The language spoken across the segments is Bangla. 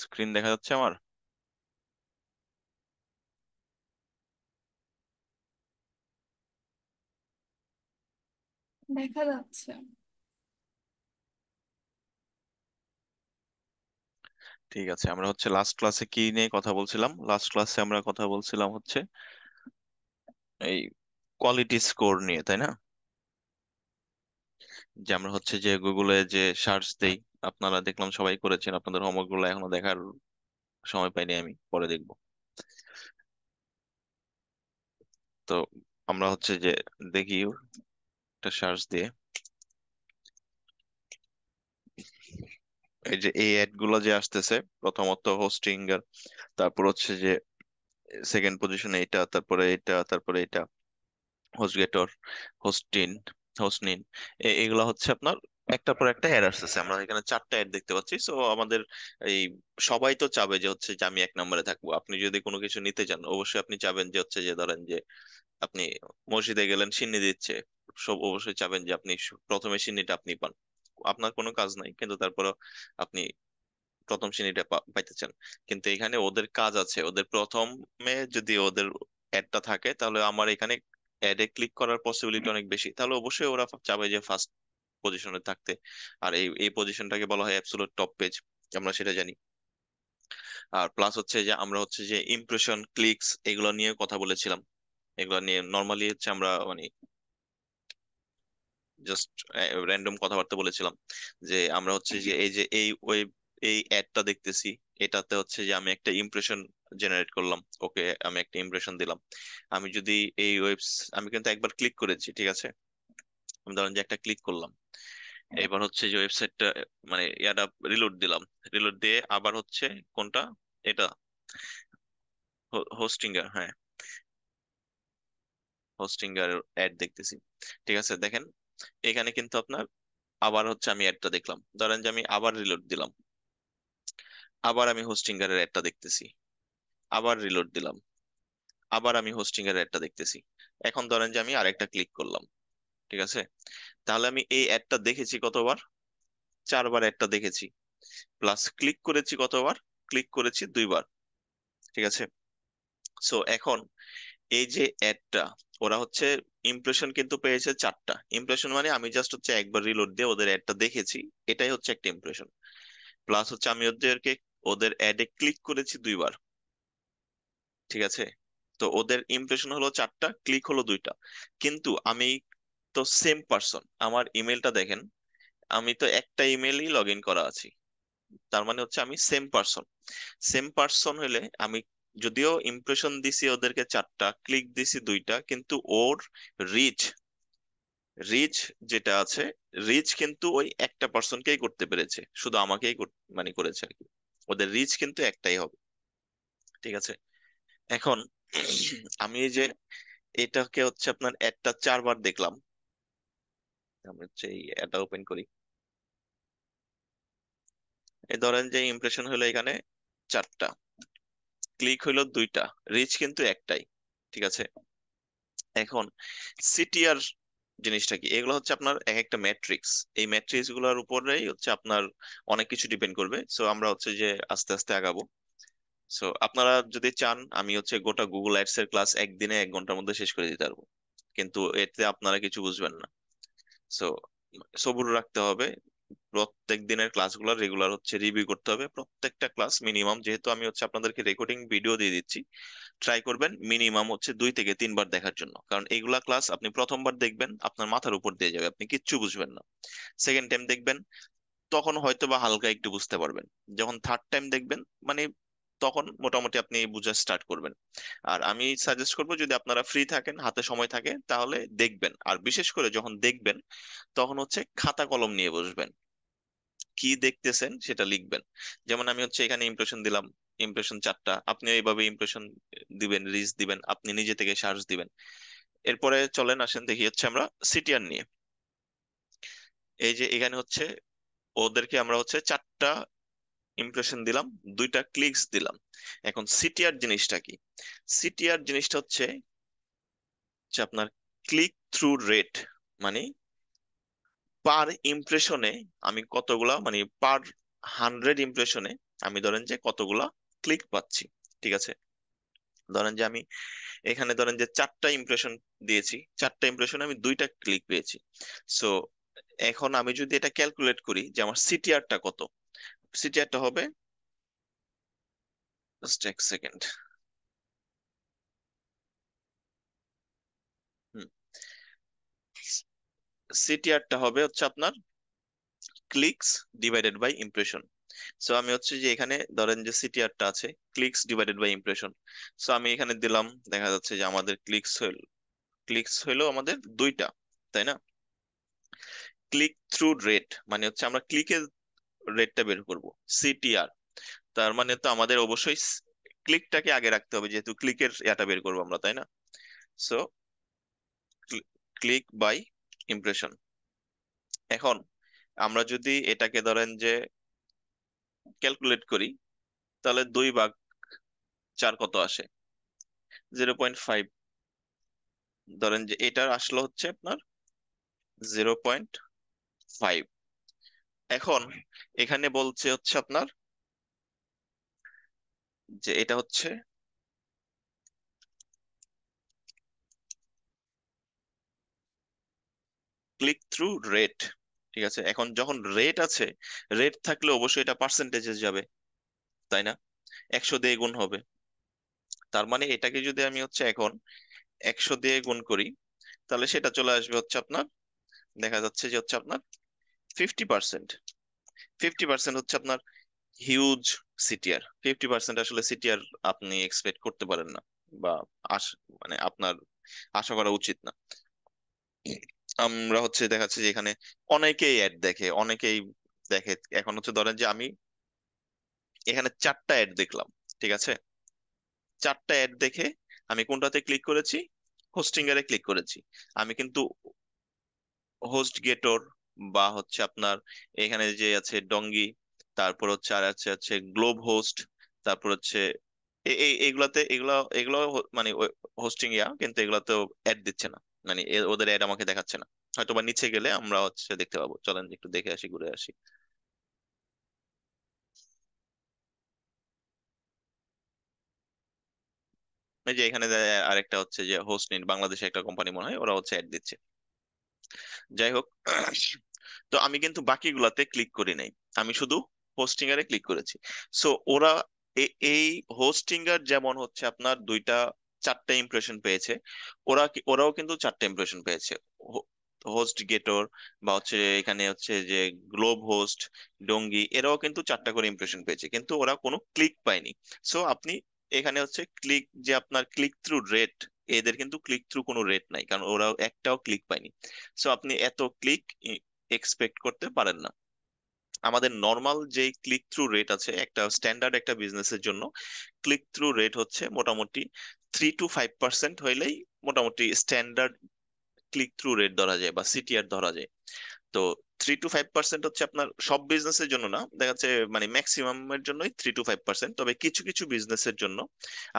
স্ক্রিন দেখা যাচ্ছে আমার? দেখা যাচ্ছে। ঠিক আছে, আমরা হচ্ছে লাস্ট ক্লাসে কি নিয়ে কথা বলছিলাম? লাস্ট ক্লাসে আমরা কথা বলছিলাম হচ্ছে এই কোয়ালিটি স্কোর নিয়ে, তাই না? যে আমরা হচ্ছে যে গুগলে যে সার্চ দেই, আপনারা দেখলাম সবাই করেছেন, আপনাদের হোমওয়ার্ক গুলো এখনো দেখার সময় পাইনি, আমি পরে দেখবো। তো আমরা হচ্ছে যে দেখি একটা সার্চ দিয়ে এই যে এই অ্যাড গুলো যে আসতেছে, প্রথমত হোস্টিং এর, তারপর হচ্ছে যে সেকেন্ড পজিশনে এটা, তারপরে এটা, তারপরে এটা, হোস্টগেটর, হোস্টিন, হোস্টনিন, এগুলা হচ্ছে আপনার একটার পর একটা অ্যাড আসতেছে। আমরা এখানে চারটা অ্যাড দেখতে পাচ্ছি। সো আমাদের এই সবাই তো চাবে যে হচ্ছে যে আমি এক নম্বরে থাকবো। আপনি যদি কোনো কিছু নিতে চান, অবশ্যই আপনি চাবেন যে হচ্ছে যে ধরেন যে আপনি মসজিদে গেলেন, সিন্নি দিচ্ছে, সব অবশ্যই চাবেন যে আপনি প্রথমে সিন্নিটা আপনি পান। আপনার কোনো কাজ নাই, কিন্তু তারপরে আপনি প্রথম শ্রেণীটা পাইতে চান। কিন্তু এখানে ওদের কাজ আছে, ওদের প্রথমে যদি ওদের অ্যাডটা থাকে, তাহলে আমার এখানে অ্যাডে ক্লিক করার পসিবিলিটি অনেক বেশি, তাহলে অবশ্যই ওরা চাবে যে ফার্স্ট পজিশনে থাকতে। আর এই এই পজিশনটাকে বলা হয় অ্যাবসলিউট টপ পেজ, আমরা সেটা জানি। আর প্লাস হচ্ছে যে আমরা হচ্ছে যে ইমপ্রেশন, ক্লিকস, এগুলো নিয়ে কথা বলেছিলাম। এগুলো নিয়ে নর্মালি হচ্ছে আমরা মানে জাস্ট র্যান্ডম কথাবার্তা বলেছিলাম যে আমরা হচ্ছে যে এই যে এই ওয়েব, এই অ্যাডটা দেখতেছি, এটাতে হচ্ছে যে আমি একটা ইমপ্রেশন জেনারেট করলাম। ওকে, আমি একটা ইমপ্রেশন দিলাম। আমি যদি এই ওয়েবস, আমি কিন্তু একবার ক্লিক করেছি, ঠিক আছে? আমি ধরেন যে একটা ক্লিক করলাম, এবার হচ্ছে যে ওয়েবসাইটটা মানে ইয়াটা রিলোড দিলাম, রিলোড দিয়ে আবার হচ্ছে কোনটা, এটা হোস্টিং এর, হ্যাঁ, হোস্টিং এর অ্যাড দেখতেছি। ঠিক আছে, দেখেন এখানে কিন্তু আপনার আবার হচ্ছে আমি অ্যাডটা দেখলাম, ধরেন যে আমি আবার রিলোড দিলাম, আবার আমি হোস্টিং এর একটা দেখতেছি, আবার রিলোড দিলাম, আবার আমি হোস্টিং এর একটা দেখতেছি। এখন ধরেন যে আমি আরেকটা ক্লিক করলাম, ঠিক আছে? তাহলে আমি এই অ্যাডটা দেখেছি কতবার? চারবার অ্যাডটা দেখেছি। প্লাস ক্লিক করেছি কতবার? ক্লিক করেছি দুইবার, ঠিক আছে? সো এখন এই যে অ্যাডটা, ওরা হচ্ছে ইমপ্রেশন কিন্তু পেয়েছে চারটা। ইমপ্রেশন মানে আমি জাস্ট হচ্ছে একবার রিলোড দিয়ে ওদের অ্যাডটা দেখেছি, এটাই হচ্ছে একটা ইমপ্রেশন। প্লাস হচ্ছে আমি ওদেরকে, ওদের অ্যাডে ক্লিক করেছি দুইবার, ঠিক আছে? তো ওদের ইমপ্রেশন হলো চারটা, ক্লিক হলো দুইটা। কিন্তু আমি তো সেম পার্সন, আমার ইমেলটা দেখেন, আমি তো একটা ইমেলই লগ ইন করা আছি। তার মানে হচ্ছে আমি সেম পার্সন। সেম পার্সন হলে আমি যদিও ইমপ্রেশন দিছি ওদেরকে চারটা, ক্লিক দিছি দুইটা, কিন্তু ওর রিচ, রিচ যেটা আছে, রিচ কিন্তু ওই একটা পার্সনকেই করতে পেরেছে, শুধু আমাকেই মানে করেছে আর কি। ওদের রিচ কিন্তু একটাই হবে, ঠিক আছে? এখন আমি এই যে এটাকে হচ্ছে আপনার একটা চারবার দেখলাম, আমি হচ্ছে এই এটা ওপেন করি, এই ধরেন যে ইমপ্রেশন হলো এখানে চারটা, ক্লিক হইলো দুইটা, রিচ কিন্তু একটাই, ঠিক আছে? এখন সিটিআর জিনিসটা কি? এগুলো হচ্ছে আপনার এক একটা ম্যাট্রিক্স। এই ম্যাট্রিক্স গুলোর উপরেই হচ্ছে আপনার অনেক কিছু ডিপেন্ড করবে। সো আমরা হচ্ছে যে আস্তে আস্তে আগাবো। সো আপনারা যদি চান, আমি হচ্ছে গোটা গুগল অ্যাডস এর ক্লাস একদিনে 1 ঘন্টার মধ্যে শেষ করে দিতে পারবো, কিন্তু এতে আপনারা কিছু বুঝবেন না। সো সবুর রাখতে হবে। প্রত্যেক দিনের ক্লাসগুলো রেগুলার হচ্ছে রিভিউ করতে হবে, প্রত্যেকটা ক্লাস মিনিমাম, যেহেতু আমি হচ্ছে আপনাদেরকে রেকর্ডিং ভিডিও দিয়ে দিচ্ছি, ট্রাই করবেন মিনিমাম হচ্ছে 2 থেকে 3 বার দেখার জন্য। কারণ এইগুলা ক্লাস আপনি প্রথমবার দেখবেন, আপনার মাথার উপর দিয়ে যাবে, আপনি কিচ্ছু বুঝবেন না। সেকেন্ড টাইম দেখবেন, তখন হয়তো বা হালকা একটু বুঝতে পারবেন। যখন থার্ড টাইম দেখবেন, মানে তখন মোটামুটি আপনি বুঝা স্টার্ট করবেন। আর আমি সাজেস্ট করবো, যদি আপনারা ফ্রি থাকেন, হাতে সময় থাকে, তাহলে দেখবেন। আর বিশেষ করে যখন দেখবেন, তখন হচ্ছে খাতা কলম নিয়ে বসবেন, কি দেখতেছেন সেটা লিখবেন। যেমন আমি হচ্ছে এখানে ইমপ্রেশন দিলাম, ইমপ্রেশন চারটা, আপনি এইভাবে ইমপ্রেশন দিবেন, রিচ দিবেন, আপনি নিজে থেকে সার্চ দিবেন। এরপরে চলেন আসেন দেখি হচ্ছে আমরা সিটিআর নিয়ে। এই যে এখানে হচ্ছে ওদেরকে আমরা হচ্ছে চারটা ইমপ্রেশন দিলাম, দুইটা ক্লিকস দিলাম। এখন সিটিআর জিনিসটা কি? সিটিআর জিনিসটা হচ্ছে যে আপনার ক্লিক থ্রু রেট, মানে পার ইমপ্রেশনে আমি কতগুলা, মানে পার 100 ইমপ্রেশনে আমি ধরেন যে কতগুলা ক্লিক পাচ্ছি। ঠিক আছে, ধরেন যে আমি এখানে ধরেন যে 4টা ইমপ্রেশন দিয়েছি, 4টা ইমপ্রেশন আমি 2টা ক্লিক পেয়েছি। সো এখন আমি যদি এটা ক্যালকুলেট করি যে আমার সিটিআরটা কত, সিটিআরটা হবে, জাস্ট এক সেকেন্ড। সিটিআরটা হবে হচ্ছে আপনার clicks divided by impression. So আমি হচ্ছে যে এখানে ধরেন যে সিটিআরটা আছে clicks divided by impression. So আমি এখানে দিলাম, দেখা যাচ্ছে যে আমাদের ক্লিকস হইলো আমাদের 2টা, তাই না? ক্লিক থ্রু রেট মানে হচ্ছে আমরা ক্লিকের রেটটা বের করব, সিটিআর। তার মানে তো আমাদের অবশ্যই ক্লিকটাকে আগে রাখতে হবে, যেহেতু ক্লিকের ইয়াটা বের করবো আমরা, তাই না? So click by impression. এখন আমরা যদি এটাকে ধরেন যে ক্যালকুলেট করি, তাহলে 2 ভাগ 4 কত আসে? 0.5। ধরেন যে এটার আসলো হচ্ছে আপনার 0.5। এখন এখানে বলছে হচ্ছে আপনার যে এটা হচ্ছে ক্লিক থ্রু রেট। ঠিক আছে, এখন যখন রেট আছে, রেট থাকলে অবশ্যই এটা পার্সেন্টেজে যাবে, তাই না? 100 দিয়ে গুণ হবে। তার মানে এটাকে যদি আমি হচ্ছে এখন 100 দিয়ে গুণ করি, তাহলে সেটা চলে আসবে হচ্ছে আপনার, দেখা যাচ্ছে যে হচ্ছে আপনার 50%। 50% হচ্ছে আপনার হিউজ সিটিআর। 50% আসলে সিটিআর আপনি এক্সপেক্ট করতে পারেন না, বা আশ মানে আপনার আশা করা উচিত না। আমরা হচ্ছে দেখাচ্ছে যে এখানে অনেকেই অ্যাড দেখে, অনেকেই দেখে। এখন হচ্ছে ধরেন যে আমি এখানে 4টা অ্যাড দেখলাম, ঠিক আছে? 4টা অ্যাড দেখে আমি কোনটাতে ক্লিক করেছি? হোস্টিং এর ক্লিক করেছি। আমি কিন্তু হোস্ট গেটর, বা হচ্ছে আপনার এখানে যে আছে ডঙ্গি, তারপর হচ্ছে আর আছে হচ্ছে গ্লোব হোস্ট, তারপর হচ্ছে এইগুলাতে, এগুলো মানে হোস্টিং ইয়া, কিন্তু এগুলাতেও অ্যাড দিচ্ছে না, মানে ওদের অ্যাড আমাকে দেখাচ্ছে না। হয়তো বা নিচে গেলে আমরা হচ্ছে দেখতে পাবো, চলেন একটু দেখে আসি, ঘুরে আসি। এই যে এখানে আরেকটা হচ্ছে যে হোস্ট নিন, বাংলাদেশে একটা কোম্পানি মনে হয়, ওরা হচ্ছে অ্যাড দিচ্ছে। যাই হোক, তো আমি কিন্তু বাকিগুলাতে ক্লিক করি নাই, আমি শুধু হোস্টিং এর ক্লিক করেছি। সো ওরা এই হোস্টিং এর যেমন হচ্ছে আপনার 4টা ইমপ্রেশন পেয়েছে, ওরাও কিন্তু 4টা ইমপ্রেশন পেয়েছে। হোস্ট গেটর, বা হচ্ছে এখানে হচ্ছে যে গ্লোব হোস্ট, ডঙ্গি, এরাও কিন্তু 4টা করে ইমপ্রেশন পেয়েছে, কিন্তু ওরা কোনো ক্লিক পায়নি। সো আপনি এখানে হচ্ছে ক্লিক, যে আপনার ক্লিক থ্রু রেট, এদের কিন্তু ক্লিক থ্রু কোনো রেট নাই, কারণ ওরাও একটাও ক্লিক পায়নি। সো আপনি এত ক্লিক এক্সপেক্ট করতে পারেন না। আমাদের নর্মাল যে ক্লিক থ্রু রেট আছে একটা স্ট্যান্ডার্ড একটা বিজনেসের জন্য, ক্লিক থ্রু রেট হচ্ছে মোটামুটি 3 to 5% হইলেই মোটামুটি স্ট্যান্ডার্ড ক্লিক থ্রু রেট ধরা যায় বা সিটিআর ধরা যায়। তো 3 to 5% হচ্ছে আপনার সব বিজনেসের জন্য না, দেখা যাচ্ছে মানে ম্যাক্সিমাম এর জন্যই 3 to 5%। তবে কিছু কিছু বিজনেসের জন্য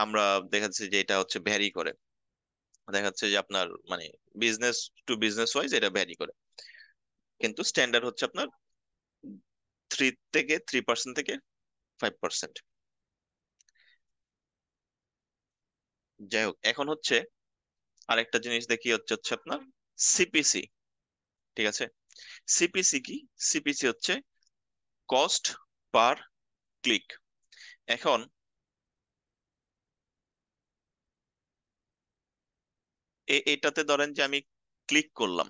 আমরা দেখা যাচ্ছে যে এটা হচ্ছে ভ্যারি করে, দেখা যাচ্ছে যে আপনার মানে বিজনেস টু বিজনেস ওয়াইজ এটা ভ্যারি করে, কিন্তু স্ট্যান্ডার্ড হচ্ছে আপনার 3 থেকে 5%। যাই হোক, এখন হচ্ছে আরেকটা জিনিস দেখি, হচ্ছে হচ্ছে আপনার সিপিসি। ঠিক আছে, সিপিসি কি? সিপিসি হচ্ছে কস্ট পার ক্লিক। এখন এটাতে ধরেন যে আমি ক্লিক করলাম,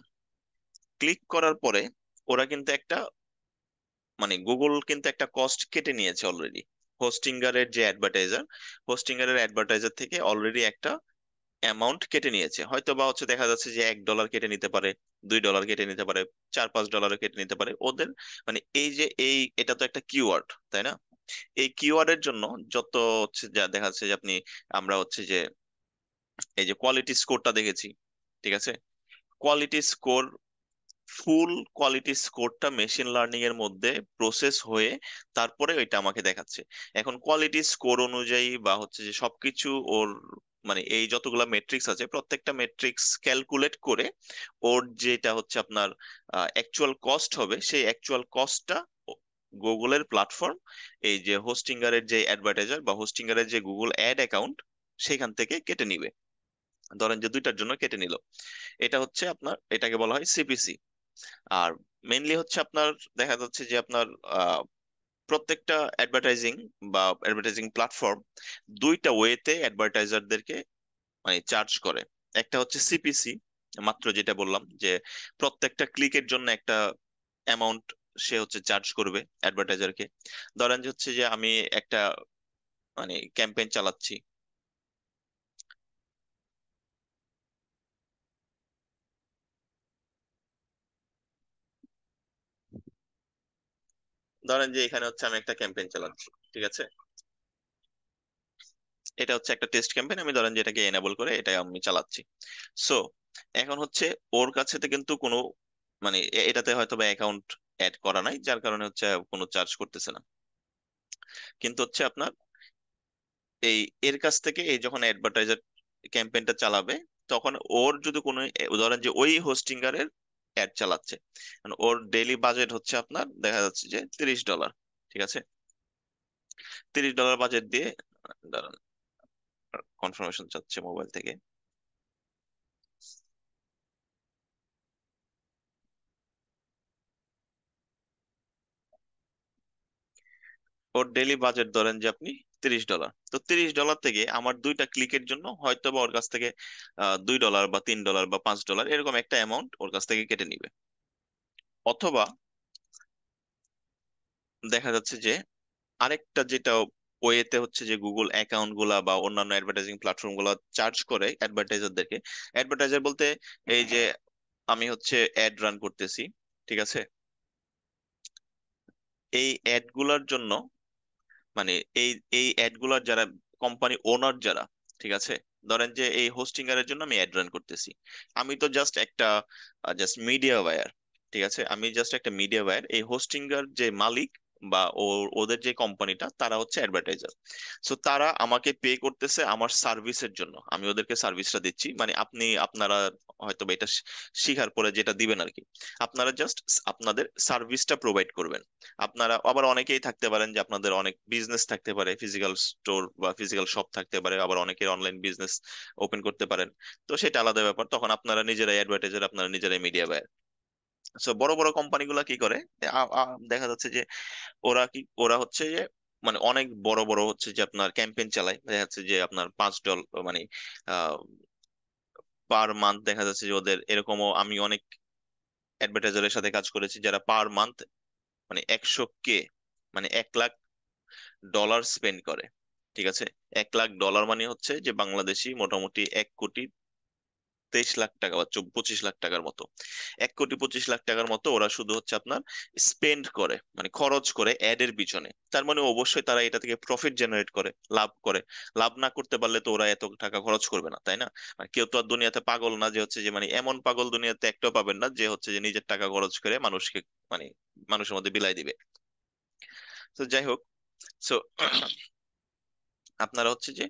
ক্লিক করার পরে ওরা কিন্তু একটা মানে গুগল কিন্তু একটা কস্ট কেটে নিয়েছে অলরেডি। হোস্টিঙ্গারের যে অ্যাডভার্টাইজার, হোস্টিঙ্গারের অ্যাডভার্টাইজার থেকে অলরেডি একটা অ্যামাউন্ট কেটে নিয়েছে। হয়তো বা হচ্ছে দেখা যাচ্ছে যে $1 কেটে নিতে পারে, $2 কেটে নিতে পারে, 4-5 ডলার কেটে নিতে পারে ওদের। মানে এই যে এটা তো একটা কিওয়ার্ড, তাই না? এই কিওয়ার্ডের জন্য যত হচ্ছে যা দেখা যাচ্ছে যে আপনি, আমরা হচ্ছে যে এই যে কোয়ালিটি স্কোরটা দেখেছি, ঠিক আছে? কোয়ালিটি স্কোর, ফুল কোয়ালিটি স্কোরটা মেশিন লার্নিং এর মধ্যে প্রসেস হয়ে তারপরে ওইটা আমাকে দেখাচ্ছে। এখন কোয়ালিটি স্কোর অনুযায়ী বা হচ্ছে যে সবকিছু ওর মানে এই যতগুলা মেট্রিক্স আছে প্রত্যেকটা মেট্রিক্স ক্যালকুলেট করে ওর যেটা হচ্ছে আপনার অ্যাকচুয়াল কস্ট হবে, সেই অ্যাকচুয়াল কস্টটা গুগলের প্ল্যাটফর্ম এই যে হোস্টিঙ্গারের যে অ্যাডভার্টাইজার বা হোস্টিঙ্গারের যে গুগল অ্যাড অ্যাকাউন্ট সেখান থেকে কেটে নিবে। ধরেন যে দুইটার জন্য কেটে নিল, এটা হচ্ছে আপনার, এটাকে বলা হয় সিপিসি। আর মেইনলি হচ্ছে আপনার দেখা যাচ্ছে যে আপনার প্রত্যেকটা অ্যাডভার্টাইজিং বা অ্যাডভার্টাইজিং প্ল্যাটফর্ম দুইটা ওয়েতে অ্যাডভার্টাইজারদেরকে মানে চার্জ করে। একটা হচ্ছে সিপিসি, মাত্র যেটা বললাম যে প্রত্যেকটা ক্লিকের জন্য একটা অ্যামাউন্ট সে হচ্ছে চার্জ করবে অ্যাডভার্টাইজারকে। ধরেন যে হচ্ছে যে আমি একটা মানে ক্যাম্পেইন চালাচ্ছি। ধরেন যে এখানে হচ্ছে আমি একটা ক্যাম্পেইন চালাচ্ছি, ঠিক আছে? এটা হচ্ছে একটা টেস্ট ক্যাম্পেইন, আমি ধরেন যে এটাকে এনেবল করে এটা আমি চালাচ্ছি। সো এখন হচ্ছে ওর কাছে তো কিন্তু কোনো মানে এটাতে হয়তো বা অ্যাকাউন্ট অ্যাড করা নাই, যার কারণে হচ্ছে কোনো চার্জ করতেছে না। কিন্তু হচ্ছে আপনার এই এর কাছ থেকে এই যখন অ্যাডভার্টাইজার ক্যাম্পেইনটা চালাবে, তখন ওর যদি কোনো ধরেন যে ওই হোস্টিঙ্গারের অ্যাড চালাচ্ছে, মানে ওর ডেইলি বাজেট হচ্ছে আপনার দেখা যাচ্ছে যে $30, ঠিক আছে? $30 বাজেট দিয়ে, দাঁড়ান কনফার্মেশন চাচ্ছে মোবাইল থেকে। ওর ডেইলি বাজেট ধরেন যে আপনি $30, তো $30 থেকে আমার দুইটা ক্লিকের জন্য হয়তো বা ওর কাছ থেকে $2 বা $3 বা $5 এরকম একটা অ্যামাউন্ট ওর কাছ থেকে কেটে নিবে। অথবা দেখা যাচ্ছে যে আরেকটা যেটা ওয়েতে হচ্ছে যে গুগল অ্যাকাউন্ট গুলা বা অন্যান্য অ্যাডভার্টাইজিং প্ল্যাটফর্ম গুলা চার্জ করে অ্যাডভার্টাইজারদেরকে। অ্যাডভার্টাইজার বলতে এই যে আমি হচ্ছে অ্যাড রান করতেছি, ঠিক আছে? এই অ্যাড গুলার জন্য মানে এই এই অ্যাড গুলার যারা কোম্পানি ওনার যারা, ঠিক আছে? ধরেন যে এই হোস্টিং এর জন্য আমি অ্যাড রান করতেছি, আমি তো জাস্ট একটা জাস্ট মিডিয়া বায়ার, ঠিক আছে? আমি জাস্ট একটা মিডিয়া বায়ার। এই হোস্টিং এর যে মালিক বা ওদের যে কোম্পানিটা তারা হচ্ছে অ্যাডভার্টাইজার। সো তারা আমাকে পে করতেছে আমার সার্ভিসের জন্য, আমি ওদেরকে সার্ভিসটা দিচ্ছি। মানে আপনারা হয়তো বা এটা শিখার পরে যেটা দিবেন আর কি, আপনারা জাস্ট আপনাদের সার্ভিসটা প্রোভাইড করবেন। আপনারা আবার অনেকেই থাকতে পারেন যে আপনাদের অনেক বিজনেস থাকতে পারে, ফিজিক্যাল স্টোর বা ফিজিক্যাল শপ থাকতে পারে, আবার অনেকের অনলাইন বিজনেস ওপেন করতে পারেন। তো সেটা আলাদা ব্যাপার, তখন আপনারা নিজেরাই অ্যাডভার্টাইজার, আপনারা নিজেরাই মিডিয়া বায়ার। সো বড় বড় কোম্পানিগুলো কি করে, দেখা যাচ্ছে যে ওরা হচ্ছে যে মানে অনেক বড় বড় হচ্ছে যে আপনার ক্যাম্পেইন চালায়। দেখা যাচ্ছে যে আপনার $5 মানে পার মান্থ দেখা যাচ্ছে যে ওদের এরকমও আমি অনেক অ্যাডভার্টাইজারের সাথে কাজ করেছি যারা পার মান্থ মানে 100K মানে $1 লাখ স্পেন্ড করে, ঠিক আছে? $1 লাখ মানে হচ্ছে যে বাংলাদেশি মোটামুটি 1,23,00,000 টাকা বা 25 লাখ টাকার মতো। 1,25 লাখ টাকার মতো ওরা শুধু হচ্ছে আপনার স্পেন্ড করে, মানে খরচ করে অ্যাড এর পিছনে। তার মানে অবশ্যই তারা এটা থেকে প্রফিট জেনারেট করে, লাভ করে। লাভ না করতে পারলে তো ওরা এত টাকা খরচ করবে না, তাই না? মানে কেউ তো আর দুনিয়াতে পাগল না যে হচ্ছে যে মানে এমন পাগল দুনিয়াতে একটাও পাবেন না যে হচ্ছে যে নিজের টাকা খরচ করে মানুষকে মানে মানুষের মধ্যে বিলাই দিবে। তো যাই হোক, সো আপনারা হচ্ছে যে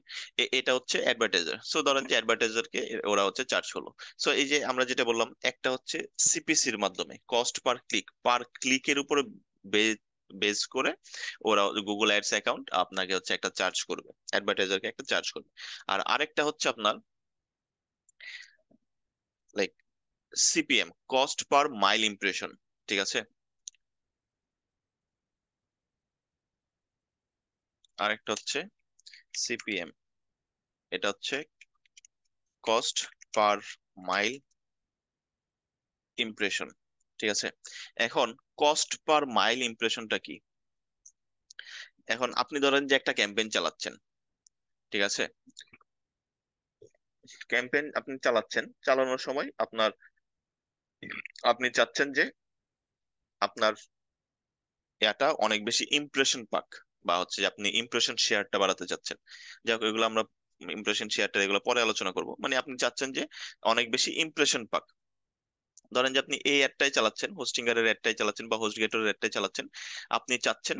এটা হচ্ছে অ্যাডভার্টাইজার। সো ধরেন যে অ্যাডভার্টাইজারকে ওরা হচ্ছে চার্জ হলো। সো এই যে আমরা যেটা বললাম, একটা হচ্ছে সিপিসির মাধ্যমে কস্ট পার ক্লিকের উপরে বেস করে ওরা গুগল অ্যাডস অ্যাকাউন্ট আপনাকে হচ্ছে একটা চার্জ করবে, অ্যাডভার্টাইজারকে একটা চার্জ করবে। আর আরেকটা হচ্ছে আপনার like CPM, cost per mile impression, ঠিক আছে? আরেকটা হচ্ছে সিপিএম, এটা হচ্ছে কস্ট পার মাইল ইমপ্রেশন, ঠিক আছে? এখন কস্ট পার মাইল ইমপ্রেশনটা কি? এখন আপনি ধরেন যে একটা ক্যাম্পেইন চালাচ্ছেন, ঠিক আছে? ক্যাম্পেইন আপনি চালাচ্ছেন, চালানোর সময় আপনি চাচ্ছেন যে আপনার এটা অনেক বেশি ইমপ্রেশন পাক, বা হচ্ছে যে আপনি ইমপ্রেশন শেয়ারটা বাড়াতে চাচ্ছেন। যাই হোক, এগুলো আমরা ইমপ্রেশন শেয়ারটা এগুলো পরে আলোচনা করব। মানে আপনি চাচ্ছেন যে অনেক বেশি ইমপ্রেশন পাক। ধরেন যে আপনি এই অ্যাডটাই চালাচ্ছেন, হোস্টিঙ্গার এর অ্যাডটাই চালাচ্ছেন বা হোস্টগেটর এর অ্যাডটাই চালাচ্ছেন, আপনি চাচ্ছেন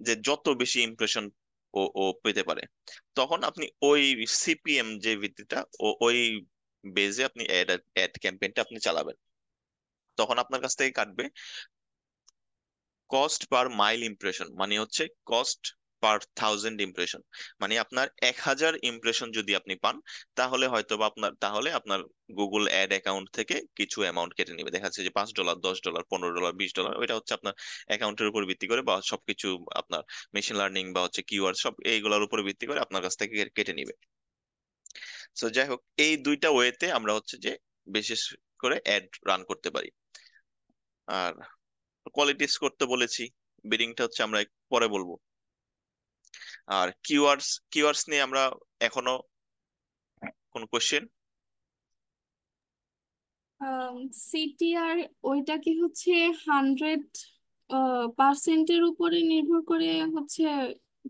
যে যত বেশি ইমপ্রেশন ও ও পেতে পারে। তখন আপনি ওই সিপিএম যে ভিত্তিটা ওই বেজে আপনি অ্যাড অ্যাড ক্যাম্পেইনটা আপনি চালাবেন। তখন আপনার কাছ থেকে কাটবে কস্ট পার মাইল ইমপ্রেশন মানে হচ্ছে কস্ট পার 1000 ইমপ্রেশন, মানে আপনার 1000 ইমপ্রেশন যদি আপনি পান, তাহলে আপনার গুগল অ্যাড অ্যাকাউন্ট থেকে কিছু অ্যামাউন্ট কেটে নেবে। দেখা যাচ্ছে যে $5, $10, $15, $20, ওইটা হচ্ছে আপনার অ্যাকাউন্টের উপর ভিত্তি করে বা সবকিছু আপনার মেশিন লার্নিং বা হচ্ছে কিওয়ার্ড সব এইগুলোর উপর ভিত্তি করে আপনার কাছ থেকে কেটে নিবে। সো যাই হোক, এই দুইটা ওয়েতে আমরা হচ্ছে যে বিশেষ করে অ্যাড রান করতে পারি। আর কোয়ালিটি স্কোর তো বলেছি, বিডিংটা হচ্ছে আমরা একটু পরে বলবো। আর কিওয়ার্ডস নিয়ে আমরা এখনো কোন কোশ্চেন? সিটিআর ওইটা কি হচ্ছে 100% উপরে নির্ভর করে হচ্ছে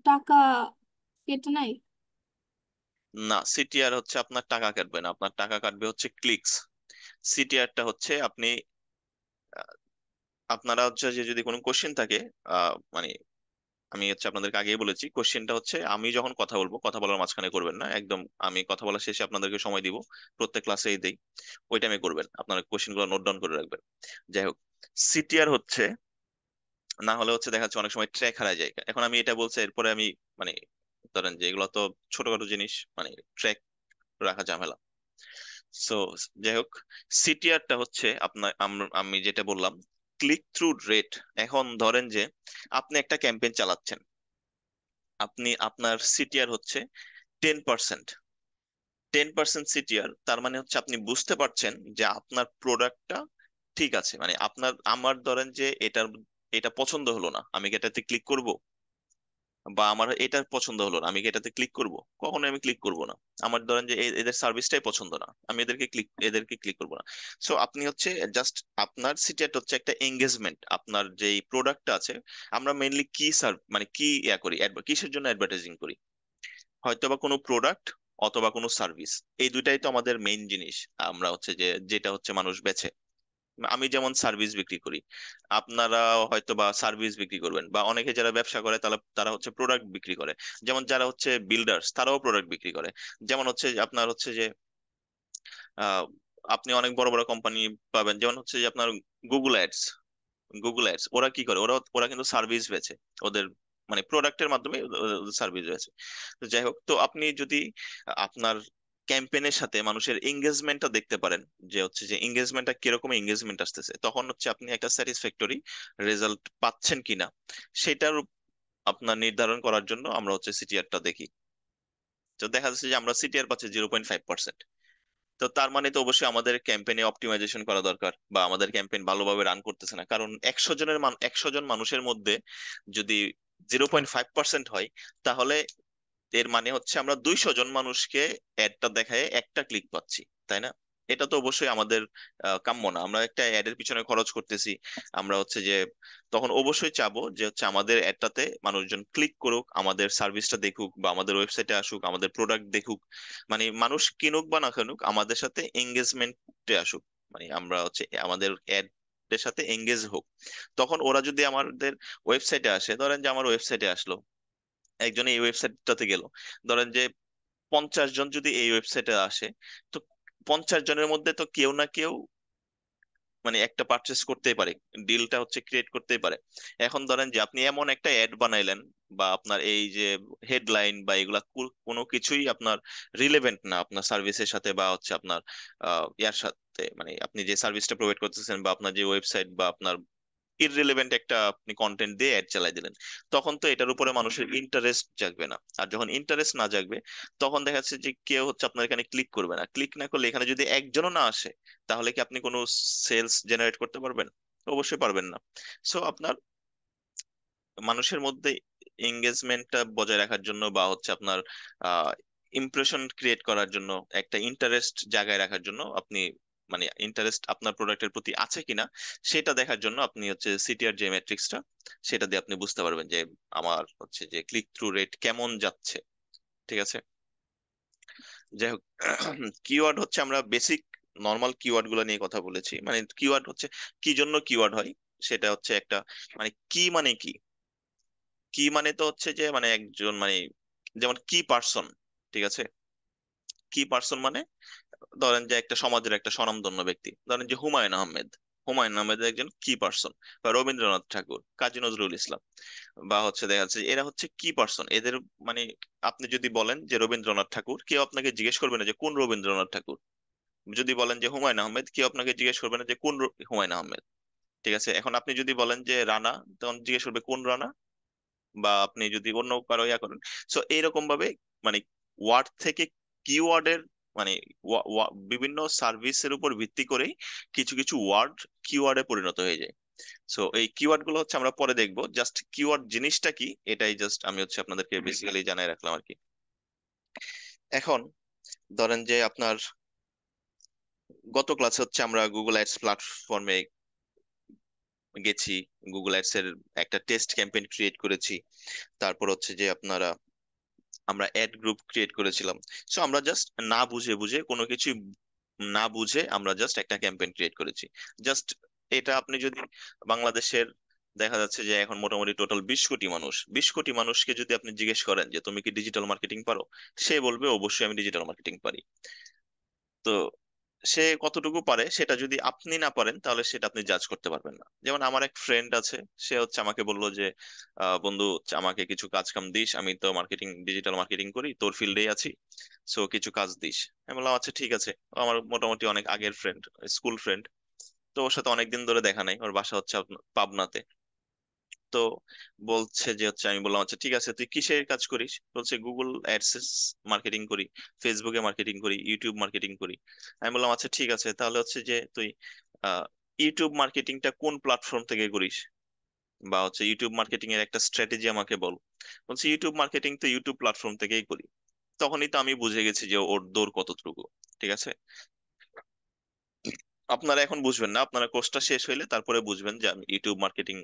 টাকা কেটে নেয়? না, সিটিআর হচ্ছে আপনার টাকা কাটবে না, আপনার টাকা কাটবে হচ্ছে ক্লিকস। সিটিআরটা হচ্ছে আপনি আপনারা হচ্ছে যে যদি কোনো কোশ্চেন থাকে, মানে আমি হচ্ছে আপনাদেরকে আগেই বলেছি, কোশ্চেনটা হচ্ছে আমি যখন কথা বলবো কথা বলার মাঝখানে করবেন না, একদম আমি কথা বলার শেষে আপনাদেরকে সময় দিব, প্রত্যেক ক্লাসেই দেই, ওই টাইমে করবেন, আপনার কোশ্চেন গুলো নোট ডাউন করে রাখবেন। যাই হোক, সিটিআর হচ্ছে, না হলে হচ্ছে দেখা যাচ্ছে অনেক সময় ট্র্যাক হারায় যায়। এখন আমি এটা বলছি, এরপরে আমি মানে ধরেন যে এগুলো তো ছোটখাটো জিনিস, মানে ট্র্যাক রাখা ঝামেলা। সো যাই হোক, সিটিআরটা হচ্ছে আপনার আমি যেটা বললাম ক্লিক থ্রু রেট। এখন ধরেন যে আপনি একটা ক্যাম্পেইন চালাচ্ছেন, আপনি আপনার সিটিআর হচ্ছে 10%। 10% সিটিআর তার মানে হচ্ছে আপনি বুঝতে পারছেন যে আপনার প্রোডাক্টটা ঠিক আছে, মানে আমার ধরেন যে এটা পছন্দ হলো না, আমি কি এটাতে ক্লিক করব? বা আমার এটা পছন্দ হলো না, আমি কি এটাতে ক্লিক করব? কখনোই আমি ক্লিক করব না। আমার ধরেন যে এদের সার্ভিসটাই পছন্দ না, আমি এদেরকে ক্লিক করব না। সো আপনি হচ্ছে জাস্ট আপনার সিটিআর হচ্ছে একটা এঙ্গেজমেন্ট, আপনার যেই প্রোডাক্টটা আছে। আমরা মেইনলি কি মানে কি করি, কিসের জন্য অ্যাডভার্টাইজিং করি? হয়তো বা কোনো প্রোডাক্ট অথবা কোনো সার্ভিস, এই দুইটাই তো আমাদের মেইন জিনিস। আমরা হচ্ছে যে যেটা হচ্ছে মানুষ বেচে। আমি যেমন সার্ভিস বিক্রি করি, আপনারা হয়তো বা সার্ভিস বিক্রি করবেন, বা অনেকে যারা ব্যবসা করে তারা তারা হচ্ছে প্রোডাক্ট বিক্রি করে। যেমন যারা হচ্ছে বিল্ডার্স তারাও প্রোডাক্ট বিক্রি করে। যেমন হচ্ছে যে আপনার হচ্ছে যে আহ, আপনি অনেক বড় বড় কোম্পানি পাবেন, যেমন হচ্ছে যে আপনার গুগল অ্যাডস। গুগল অ্যাডস ওরা কি করে, ওরা ওরা কিন্তু সার্ভিস বেচে, ওদের মানে প্রোডাক্টের মাধ্যমে সার্ভিস বেচে। তো যাই হোক, তো আপনি যদি আপনার ক্যাম্পেইনের সাথে মানুষের এঙ্গেজমেন্টটা দেখতে পারেন, যে হচ্ছে যে এঙ্গেজমেন্টটা কিরকম এঙ্গেজমেন্ট আসতেছে, তখন হচ্ছে আপনি একটা স্যাটিসফ্যাক্টরি রেজাল্ট পাচ্ছেন কিনা সেটার আপনার নির্ধারণ করার জন্য আমরা হচ্ছে সিটিআরটা দেখি। তো দেখা যাচ্ছে যে আমরা সিটিআর পাচ্ছি 0.5%। তো তার মানে তো অবশ্যই আমাদের ক্যাম্পেইনে অপটিমাইজেশন করা দরকার, বা আমাদের ক্যাম্পেইন ভালোভাবে রান করতেছে না। কারণ 100 জন মানুষের মধ্যে যদি 0.5% হয়, তাহলে এর মানে হচ্ছে আমরা 200 জন মানুষকে অ্যাডটা দেখায় একটা ক্লিক পাচ্ছি, তাই না? এটা তো অবশ্যই আমাদের কাম্য না। আমরা একটা অ্যাডের পিছনে খরচ করতেছি, আমরা হচ্ছে যে তখন অবশ্যই চাবো যে হচ্ছে আমাদের অ্যাডটাতে মানুষজন ক্লিক করুক, আমাদের সার্ভিসটা দেখুক, বা আমাদের ওয়েবসাইটে আসুক, আমাদের প্রোডাক্ট দেখুক। মানে মানুষ কিনুক বা না কিনুক, আমাদের সাথে এঙ্গেজমেন্টে আসুক, মানে আমরা হচ্ছে আমাদের অ্যাড এর সাথে এঙ্গেজ হোক। তখন ওরা যদি আমাদের ওয়েবসাইটে আসে, ধরেন যে আমার ওয়েবসাইটে আসলো, একজন এই ওয়েবসাইটটাতে গেল, ধরেন যে 50 জন যদি এই ওয়েবসাইটে আসে, তো 50 জনের মধ্যে তো কেউ না কেউ মানে একটা পারচেস করতেই পারে, ডিলটা হচ্ছে ক্রিয়েট করতেই পারে। এখন ধরেন যে আপনি এমন একটা অ্যাড বানাইলেন, বা আপনার এই যে হেডলাইন বা এগুলা কোনো কিছুই আপনার রিলেভেন্ট না আপনার সার্ভিসের সাথে, বা হচ্ছে আপনার ইয়ার সাথে, মানে আপনি যে সার্ভিসটা প্রোভাইড করতেছেন বা আপনার যে ওয়েবসাইট বা আপনার ইররিলেভেন্ট একটা আপনি কন্টেন্ট দিয়ে অ্যাড চালাই দিলেন, তখন তো এটার উপরে মানুষের ইন্টারেস্ট জাগবে না। আর যখন ইন্টারেস্ট না জাগবে, তখন দেখা যাচ্ছে যে কেউ হচ্ছে আপনার এখানে ক্লিক করবে না। ক্লিক না করলে, এখানে যদি একজনও না আসে, তাহলে কি আপনি কোনো সেলস জেনারেট করতে পারবেন? অবশ্যই পারবেন না। সো আপনার মানুষের মধ্যে এঙ্গেজমেন্টটা বজায় রাখার জন্য, বা হচ্ছে আপনার ইমপ্রেশন ক্রিয়েট করার জন্য, একটা ইন্টারেস্ট জাগায় রাখার জন্য, আপনি মানে ইন্টারেস্ট আপনার প্রোডাক্টের প্রতি আছে কিনা সেটা দেখার জন্য আপনি হচ্ছে সিটিআর যে ম্যাট্রিক্সটা, সেটা দিয়ে আপনি বুঝতে পারবেন যে আমার হচ্ছে যে ক্লিক থ্রু রেট কেমন যাচ্ছে। ঠিক আছে? যাই হোক, কিওয়ার্ড হচ্ছে আমরা বেসিক নর্মাল কিওয়ার্ড গুলো নিয়ে কথা বলেছি। মানে কিওয়ার্ড হচ্ছে কি জন্য কিওয়ার্ড হয়, সেটা হচ্ছে একটা মানে কি মানে কি, কি মানে তো হচ্ছে যে মানে একজন মানে যেমন কি পার্সন, ঠিক আছে? কি পার্সন মানে ধরেন যে একটা সমাজের একটা স্বনামধন্য ব্যক্তি, ধরেন যে হুমায়ুন আহমেদ। হুমায়ুন আহমেদ একজন কি পার্সন, বা রবীন্দ্রনাথ ঠাকুর, কাজী নজরুল ইসলাম, বা হচ্ছে দেখা যাচ্ছে এরা হচ্ছে কি পার্সন, এদের মানে আপনি যদি বলেন যে রবীন্দ্রনাথ ঠাকুর, কেউ আপনাকে জিজ্ঞেস করবে না যে কোন রবীন্দ্রনাথ ঠাকুর। যদি বলেন যে হুমায়ুন আহমেদ, কেউ আপনাকে জিজ্ঞেস করবে না যে কোন হুমায়ুন আহমেদ। ঠিক আছে, এখন আপনি যদি বলেন যে রানা, তখন জিজ্ঞেস করবে কোন রানা। বা আপনি যদি অন্য কারো ইয়া করেন, সো এইরকম ভাবে মানে ওয়ার্ড থেকে কিওয়ার্ডের মানে বিভিন্ন সার্ভিসের উপর ভিত্তি করেই কিছু কিছু ওয়ার্ড কিওয়ার্ডে পরিণত হয়ে যায়। সো এই কিওয়ার্ড গুলো হচ্ছে আমরা পরে দেখবো, জাস্ট কিওয়ার্ড জিনিসটা কি এটাই জাস্ট আমি হচ্ছে আপনাদেরকে বেসিক্যালি জানাই রাখলাম আর কি। এখন ধরেন যে আপনার গত ক্লাসে হচ্ছে আমরা গুগল অ্যাডস প্ল্যাটফর্মে গেছি, গুগল অ্যাডস এর একটা টেস্ট ক্যাম্পেইন ক্রিয়েট করেছি। তারপর হচ্ছে যে আপনারা আমরা অ্যাড গ্রুপ ক্রিয়েট করেছিলাম। সো আমরা জাস্ট না বুঝে বুঝে কোনো কিছু না বুঝে আমরা জাস্ট একটা ক্যাম্পেইন ক্রিয়েট করেছি। জাস্ট এটা আপনি যদি বাংলাদেশের দেখা যাচ্ছে যে এখন মোটামুটি টোটাল 20 কোটি মানুষ, 20 কোটি মানুষকে যদি আপনি জিজ্ঞেস করেন যে তুমি কি ডিজিটাল মার্কেটিং পারো, সে বলবে অবশ্যই আমি ডিজিটাল মার্কেটিং পারি। তো সে কতটুকু পারে সেটা যদি আপনি না পারেন তাহলে সেটা আপনি জাজ করতে পারবেন না। যেমন আমার এক ফ্রেন্ড আছে, সে হচ্ছে আমাকে বললো যে বন্ধু আমাকে কিছু কাজ কাম দিস, আমি তো মার্কেটিং ডিজিটাল মার্কেটিং করি, তোর ফিল্ডেই আছি, সো কিছু কাজ দিস। আমি বললাম আচ্ছা ঠিক আছে। ও আমার মোটামুটি অনেক আগের ফ্রেন্ড, স্কুল ফ্রেন্ড। তো ওর সাথে অনেকদিন ধরে দেখা নাই, ওর বাসা হচ্ছে পাবনাতে। তো বলছে যে হচ্ছে, আমি বললাম আচ্ছা ঠিক আছে তুই কিসের কাজ করিস, বলছে গুগল অ্যাডসেন্স মার্কেটিং করি, ফেসবুকে মার্কেটিং করি, ইউটিউব মার্কেটিং করি। আমি বললাম আচ্ছা ঠিক আছে, তাহলে হচ্ছে যে তুই আহ ইউটিউব মার্কেটিংটা কোন প্ল্যাটফর্ম থেকে করিস, বা হচ্ছে ইউটিউব মার্কেটিং এর একটা স্ট্র্যাটেজি আমাকে বল। বলছে ইউটিউব মার্কেটিং তো ইউটিউব প্ল্যাটফর্ম থেকেই করি। তখনই তো আমি বুঝে গেছি যে ওর দৌড় কতটুকু। ঠিক আছে, আপনারা এখন বুঝবেন না, আপনারা কোর্সটা শেষ হইলে তারপরে বুঝবেন যে আমি ইউটিউব মার্কেটিং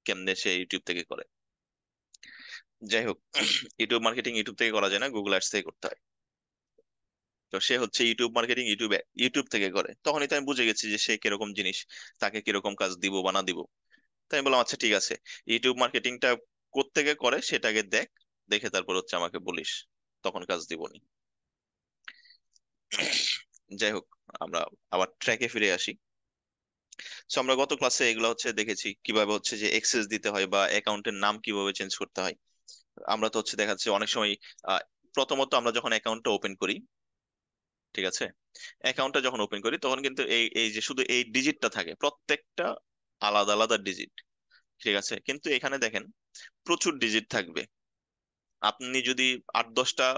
কেমনে সে ইউটিউব থেকে করে। যাই হোক, ইউটিউব মার্কেটিং ইউটিউব থেকে করা যায় না, গুগল অ্যাডস থেকে করতে হয়। তো সে হচ্ছে ইউটিউব মার্কেটিং ইউটিউবে ইউটিউব থেকে করে, তখনই তো আমি বুঝে গেছি যে সে কিরকম জিনিস, তাকে কিরকম কাজ দিব বা না দিব। তাই আমি বললাম আচ্ছা ঠিক আছে, ইউটিউব মার্কেটিংটা কোত্থেকে করে সেটাকে দেখ, দেখে তারপর হচ্ছে আমাকে বলিস, তখন কাজ দিবনি। যাই হোক, আমরা আবার ট্র্যাকে ফিরে আসি। সো আমরা গত ক্লাসে এগুলো হচ্ছে দেখেছি কিভাবে হচ্ছে যে এক্সেস দিতে হয় বা অ্যাকাউন্টের নাম কিভাবে চেঞ্জ করতে হয়। আমরা তো হচ্ছে দেখা যাচ্ছে অনেক সময় আহ, প্রথমত আমরা যখন অ্যাকাউন্টটা ওপেন করি, ঠিক আছে, অ্যাকাউন্টটা যখন ওপেন করি তখন কিন্তু এই এই যে শুধু এই ডিজিটটা থাকে, প্রত্যেকটা আলাদা আলাদা ডিজিট। ঠিক আছে, কিন্তু এখানে দেখেন প্রচুর ডিজিট থাকবে। আপনি যদি 8-10টা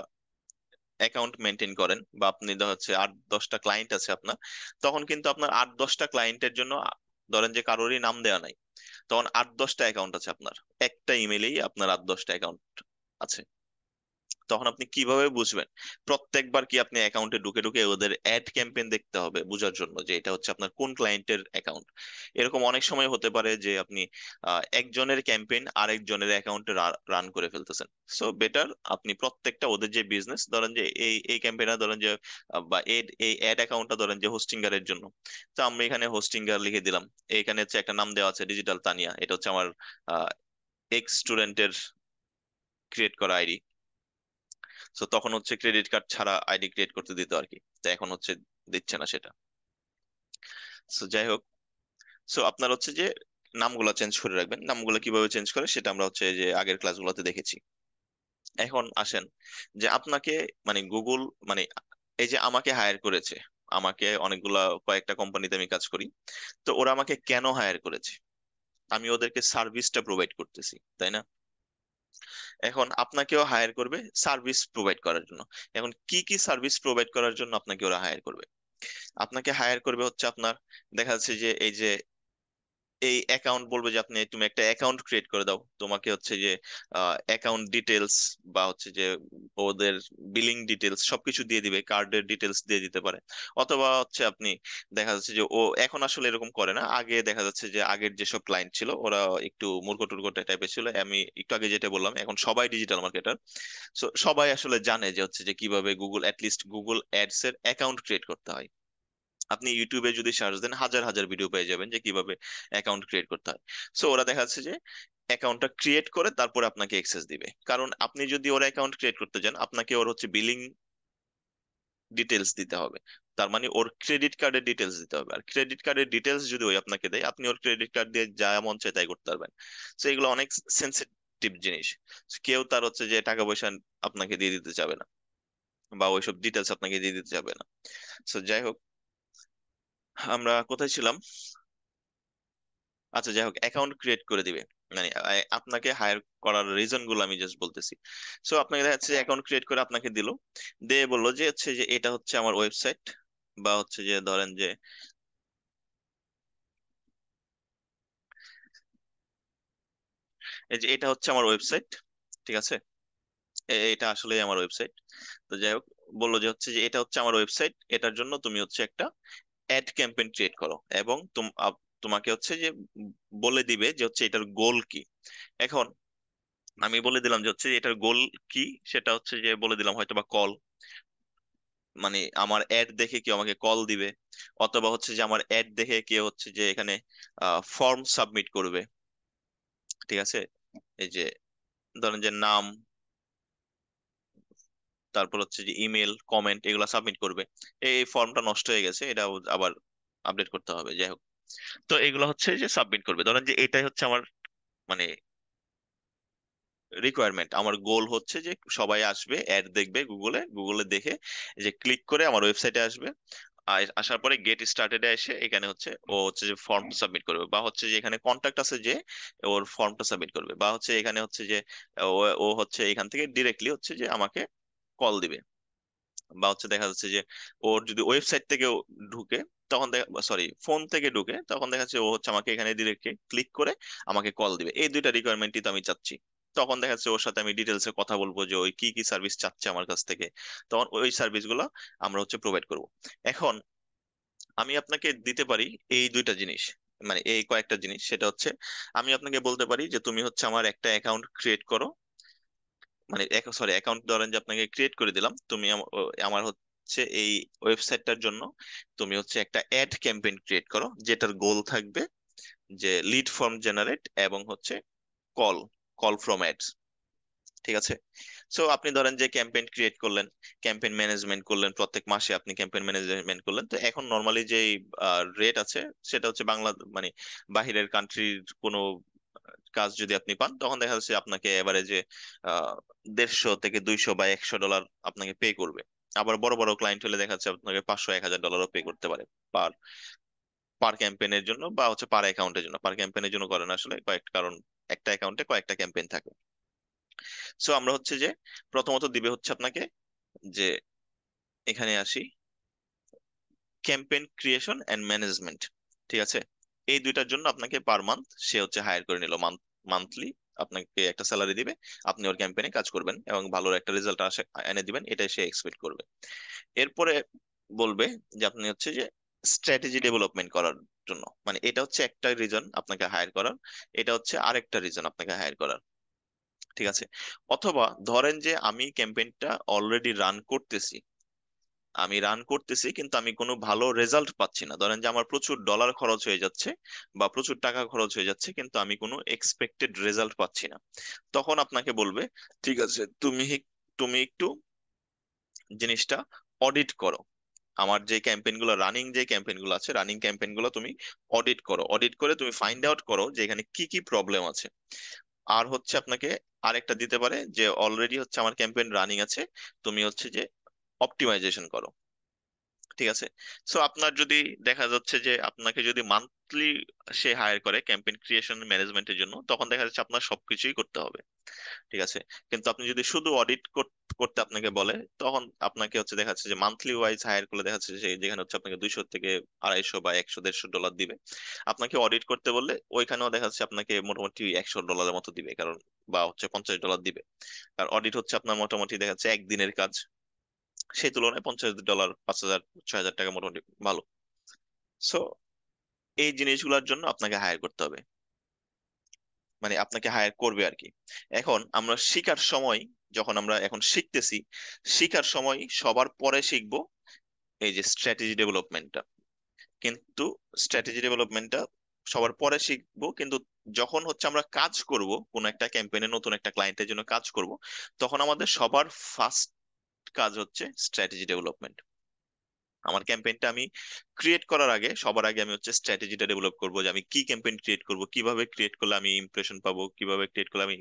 অ্যাকাউন্ট মেনটেন করেন, বা আপনি দেখা হচ্ছে 8-10টা ক্লায়েন্ট আছে আপনার, তখন কিন্তু আপনার 8-10টা ক্লায়েন্টের জন্য ধরেন যে কারোরই নাম দেওয়া নাই, তখন 8-10টা অ্যাকাউন্ট আছে আপনার, একটা ইমেলেই আপনার 8-10টা অ্যাকাউন্ট আছে। তখন আপনি কিভাবে বুঝবেন? প্রত্যেকবার কি আপনি অ্যাকাউন্টে ঢুকে ঢুকে ওদের অ্যাড ক্যাম্পেইন দেখতে হবে বোঝার জন্য যে এটা হচ্ছে আপনার কোন ক্লায়েন্টের অ্যাকাউন্ট? এরকম অনেক সময় হতে পারে যে আপনি একজনের ক্যাম্পেইন আরেকজনের অ্যাকাউন্টে রান করে ফেলতেছেন। সো বেটার আপনি প্রত্যেকটা ওদের যে বিজনেস, ধরেন যে এই এই ক্যাম্পেইনটা ধরেন যে বা এই অ্যাড অ্যাকাউন্টটা ধরেন যে হোস্টিঙ্গারের জন্য। তো আমরা এখানে হোস্টিঙ্গার লিখে দিলাম, এখানে হচ্ছে একটা নাম দেওয়া আছে ডিজিটাল তানিয়া, এটা হচ্ছে আমার এক্স স্টুডেন্টের ক্রিয়েট করা আইডি। সো তখন হচ্ছে ক্রেডিট কার্ড ছাড়া আইডি ক্রিয়েট করতে দিত আর কি, তো এখন হচ্ছে দিচ্ছে না সেটা। সো যাই হোক, সো আপনার হচ্ছে যে নামগুলো চেঞ্জ করে রাখবেন। নামগুলো কিভাবে চেঞ্জ করে সেটা আমরা হচ্ছে যে আগের ক্লাসগুলোতে দেখেছি। এখন আসেন যে আপনাকে মানে গুগল মানে এই যে আমাকে হায়ার করেছে, আমাকে অনেকগুলা কয়েকটা কোম্পানিতে আমি কাজ করি, তো ওরা আমাকে কেন হায়ার করেছে? আমি ওদেরকে সার্ভিসটা প্রোভাইড করতেছি, তাই না? এখন আপনাকেও হায়ার করবে সার্ভিস প্রোভাইড করার জন্য। এখন কি কি সার্ভিস প্রোভাইড করার জন্য আপনাকে ওরা হায়ার করবে? আপনাকে হায়ার করবে হচ্ছে আপনার দেখা যাচ্ছে যে এই যে এই অ্যাকাউন্ট বলবে যে আপনি তুমি একটা অ্যাকাউন্ট ক্রিয়েট করে দাও, তোমাকে হচ্ছে যে অ্যাকাউন্ট ডিটেলস বা হচ্ছে যে ওদের বিলিং ডিটেলস সবকিছু দিয়ে দিবে, কার্ডের ডিটেলস দিয়ে দিতে পারে। অথবা হচ্ছে আপনি দেখা যাচ্ছে যে ও এখন আসলে এরকম করে না, আগে দেখা যাচ্ছে যে আগের যেসব ক্লায়েন্ট ছিল ওরা একটু মূর্খ টুর্খ টাইপের ছিল। আমি একটু আগে যেটা বললাম, এখন সবাই ডিজিটাল মার্কেটার। সো সবাই আসলে জানে যে হচ্ছে যে কিভাবে গুগল অ্যাটলিস্ট গুগল অ্যাডস এর অ্যাকাউন্ট ক্রিয়েট করতে হয়। আপনি ইউটিউবে যদি সার্চ দেন হাজার হাজার ভিডিও পেয়ে যাবেন যে কিভাবে অ্যাকাউন্ট ক্রিয়েট করতে হয়। সো ওরা দেখা যাচ্ছে যে অ্যাকাউন্টটা ক্রিয়েট করে তারপরে আপনাকে অ্যাক্সেস দিবে, কারণ আপনি যদি ওর অ্যাকাউন্ট ক্রিয়েট করতে যান আপনাকে ওর হচ্ছে বিলিং ডিটেলস দিতে হবে। তার মানে ওর ক্রেডিট কার্ডের ডিটেলস দিতে হবে। আর ক্রেডিট কার্ডের ডিটেলস যদি ওই আপনাকে দেয়, আপনি ওর ক্রেডিট কার্ড দিয়ে যা মন চায় তাই করতে পারবেন। তো এগুলো অনেক সেন্সিটিভ জিনিস। কেউ তার হচ্ছে যে টাকা পয়সা আপনাকে দিয়ে দিতে চাবে না, বা ওইসব ডিটেলস আপনাকে দিয়ে দিতে চাবে না। তো যাই হোক, আমরা কোথায় ছিলাম? আচ্ছা, যাই হোক, অ্যাকাউন্ট ক্রিয়েট করে দিবে, মানে আপনাকে হায়ার করার রিজন গুলো আমি জাস্ট বলতেছি। সো আপনাকে দেখা যাচ্ছে অ্যাকাউন্ট ক্রিয়েট করে আপনাকে দিল, দিয়ে বললো যে হচ্ছে যে এটা হচ্ছে আমার ওয়েবসাইট, বা হচ্ছে যে ধরেন যে এই যে এটা হচ্ছে আমার ওয়েবসাইট, ঠিক আছে, এটা আসলে আমার ওয়েবসাইট। তো যাই হোক, বললো যে হচ্ছে যে এটা হচ্ছে আমার ওয়েবসাইট, এটার জন্য তুমি হচ্ছে একটা অ্যাড ক্যাম্পেইন ক্রিয়েট করো, এবং তোমাকে হচ্ছে যে বলে দিবে যে হচ্ছে এটার গোল কি। এখন আমি বলে দিলাম যে হচ্ছে এটার গোল কি, সেটা হচ্ছে যে বলে দিলাম হয়তো বা কল, মানে আমার অ্যাড দেখে কেউ আমাকে কল দিবে, অথবা হচ্ছে যে আমার অ্যাড দেখে কেউ হচ্ছে যে এখানে ফর্ম সাবমিট করবে, ঠিক আছে, এই যে ধরেন যে নাম, তারপর হচ্ছে যে ইমেল, কমেন্ট, এগুলো সাবমিট করবে। এই ফর্মটা নষ্ট হয়ে গেছে, এটা আবার আপডেট করতে হবে, যাই হোক। তো এগুলো হচ্ছে যে সাবমিট করবে, ধরেন যে এটাই হচ্ছে আমার মানে রিকোয়ারমেন্ট, আমার গোল হচ্ছে যে সবাই আসবে, অ্যাড দেখবে গুগলে, গুগলে দেখে যে ক্লিক করে আমার ওয়েবসাইটে আসবে। আসার পরে গেট স্টার্টেডে এসে এখানে হচ্ছে ও হচ্ছে যে ফর্মটা সাবমিট করবে, বা হচ্ছে যে এখানে কন্ট্যাক্ট আছে যে ওর ফর্মটা সাবমিট করবে, বা হচ্ছে এখানে হচ্ছে যে ও ও হচ্ছে এখান থেকে ডিরেক্টলি হচ্ছে যে আমাকে কল দিবে, বা হচ্ছে দেখা যাচ্ছে যে ওর যদি ওয়েবসাইট থেকে ঢুকে, তখন দেখা, সরি, ফোন থেকে ঢুকে, তখন দেখা যাচ্ছে ও হচ্ছে আমাকে এখানে ডিরেক্টলি ক্লিক করে আমাকে কল দিবে। এই দুইটা রিকোয়ারমেন্টই তো আমি চাচ্ছি। তখন দেখা যাচ্ছে ওর সাথে আমি ডিটেলসে কথা বলবো যে ওই কি কি সার্ভিস চাচ্ছে আমার কাছ থেকে, তখন ওই সার্ভিস গুলো আমরা হচ্ছে প্রোভাইড করব। এখন আমি আপনাকে দিতে পারি এই দুইটা জিনিস, মানে এই কয়েকটা জিনিস, সেটা হচ্ছে আমি আপনাকে বলতে পারি যে তুমি হচ্ছে আমার একটা অ্যাকাউন্ট ক্রিয়েট করো, মানে সরি, অ্যাকাউন্ট ধরেন যে আপনাকে ক্রিয়েট করে দিলাম, তুমি আমার হচ্ছে এই ওয়েবসাইটটার জন্য তুমি হচ্ছে একটা অ্যাড ক্যাম্পেইন ক্রিয়েট করো, যেটার গোল থাকবে যে লিড ফর্ম জেনারেট, এবং হচ্ছে কল কল ফ্রম অ্যাডস, ঠিক আছে। সো আপনি ধরেন যে ক্যাম্পেইন ক্রিয়েট করলেন, ক্যাম্পেইন ম্যানেজমেন্ট করলেন, প্রত্যেক মাসে আপনি ক্যাম্পেইন ম্যানেজমেন্ট করলেন। তো এখন নর্মালি যে রেট আছে, সেটা হচ্ছে বাংলা, মানে বাহিরের কান্ট্রির কোনো কাজ যদি আপনি পান, তখন দেখা যাচ্ছে আপনাকে এভারেজে 150 থেকে 200 বা 100 ডলার আপনাকে পে করবে। আবার বড় বড় ক্লায়েন্ট হলে দেখা যাচ্ছে আপনাকে 500 1000 ডলারও পে করতে পারে পার পার ক্যাম্পেইনের জন্য, বা হচ্ছে পার অ্যাকাউন্টের জন্য। পার ক্যাম্পেইনের জন্য করেন আসলে কয়েকটা কারণ, একটা অ্যাকাউন্টে কয়েকটা ক্যাম্পেইন থাকে। সো আমরা হচ্ছে যে প্রথমত দিবে হচ্ছে আপনাকে যে, এখানে আসি, ক্যাম্পেইন ক্রিয়েশন এন্ড ম্যানেজমেন্ট, ঠিক আছে। এই দুইটার জন্য আপনাকে পার মান্থ সে হচ্ছে হায়ার করে নিল, মান্থলি আপনাকে একটা স্যালারি দিবে, আপনি ওর ক্যাম্পেইনে কাজ করবেন এবং ভালো একটা রেজাল্ট এনে দিবেন, এটাই সে এক্সপেক্ট করবে। এরপরে বলবে যে আপনি হচ্ছে যে স্ট্র্যাটেজি ডেভেলপমেন্ট করার জন্য, মানে এটা হচ্ছে একটা রিজন আপনাকে হায়ার করার, এটা হচ্ছে আরেকটা রিজন আপনাকে হায়ার করার, ঠিক আছে। অথবা ধরেন যে আমি ক্যাম্পেইনটা অলরেডি রান করতেছি, কিন্তু আমি কোনো ভালো রেজাল্ট পাচ্ছি না, ধরেন যে আমার প্রচুর ডলার খরচ হয়ে যাচ্ছে বা প্রচুর টাকা খরচ হয়ে যাচ্ছে, কিন্তু আমি কোনো এক্সপেক্টেড রেজাল্ট পাচ্ছি না। তখন আপনাকে বলবে ঠিক আছে, তুমি একটু জিনিসটা অডিট করো, আমার যে ক্যাম্পেইন গুলো, যে ক্যাম্পেইন গুলো আছে, রানিং ক্যাম্পেইন গুলো তুমি অডিট করো, অডিট করে তুমি ফাইন্ড আউট করো যে এখানে কি কি প্রবলেম আছে। আর হচ্ছে আপনাকে আরেকটা দিতে পারে যে অলরেডি হচ্ছে আমার ক্যাম্পেইন রানিং আছে, তুমি হচ্ছে যে অপটিমাইজেশন করো, ঠিক আছে। সো আপনার যদি দেখা যাচ্ছে যে আপনাকে যদি মান্থলি সে হায়ার করে ক্যাম্পেইন ক্রিয়েশন ম্যানেজমেন্টের জন্য, তখন দেখা যাচ্ছে আপনার সবকিছুই করতে হবে, ঠিক আছে। কিন্তু আপনি যদি শুধু অডিট করতে আপনাকে বলে, তখন আপনাকে হচ্ছে দেখা যাচ্ছে যে মান্থলি ওয়াইজ হায়ার করলে দেখা যাচ্ছে যে যেখানে হচ্ছে আপনাকে 200 থেকে 250 বা 100 150 ডলার দিবে, আপনাকে অডিট করতে বললে ওইখানেও দেখা যাচ্ছে আপনাকে মোটামুটি 100 ডলারের মতো দিবে, কারণ বা হচ্ছে 50 ডলার দিবে। আর অডিট হচ্ছে আপনার মোটামুটি দেখা যাচ্ছে একদিনের কাজ, সেই তুলনায় 50 ডলার, 5000 6000 টাকা মোটামুটি ভালো। সো এই জিনিসগুলোর জন্য আপনাকে হায়ার করতে হবে, মানে আপনাকে হায়ার করবে আর কি। এখন আমরা শিখার সময়, যখন আমরা এখন শিখতেছি, শিখার সময় সবার পরে শিখবো এই যে স্ট্র্যাটেজি ডেভেলপমেন্টটা, কিন্তু স্ট্র্যাটেজি ডেভেলপমেন্টটা সবার পরে শিখবো, কিন্তু যখন হচ্ছে আমরা কাজ করব কোন একটা ক্যাম্পেইনে, নতুন একটা ক্লায়েন্টের জন্য কাজ করব, তখন আমাদের সবার ফার্স্ট কাজ হচ্ছে স্ট্র্যাটেজি ডেভেলপমেন্ট। আমার ক্যাম্পেইনটা আমি ক্রিয়েট করার আগে, সবার আগে আমি হচ্ছে স্ট্র্যাটেজিটা ডেভেলপ করবো যে আমি কি ক্যাম্পেইন ক্রিয়েট করব, কিভাবে ক্রিয়েট করলে আমি ইমপ্রেশন পাবো, কিভাবে ক্রিয়েট করলে আমি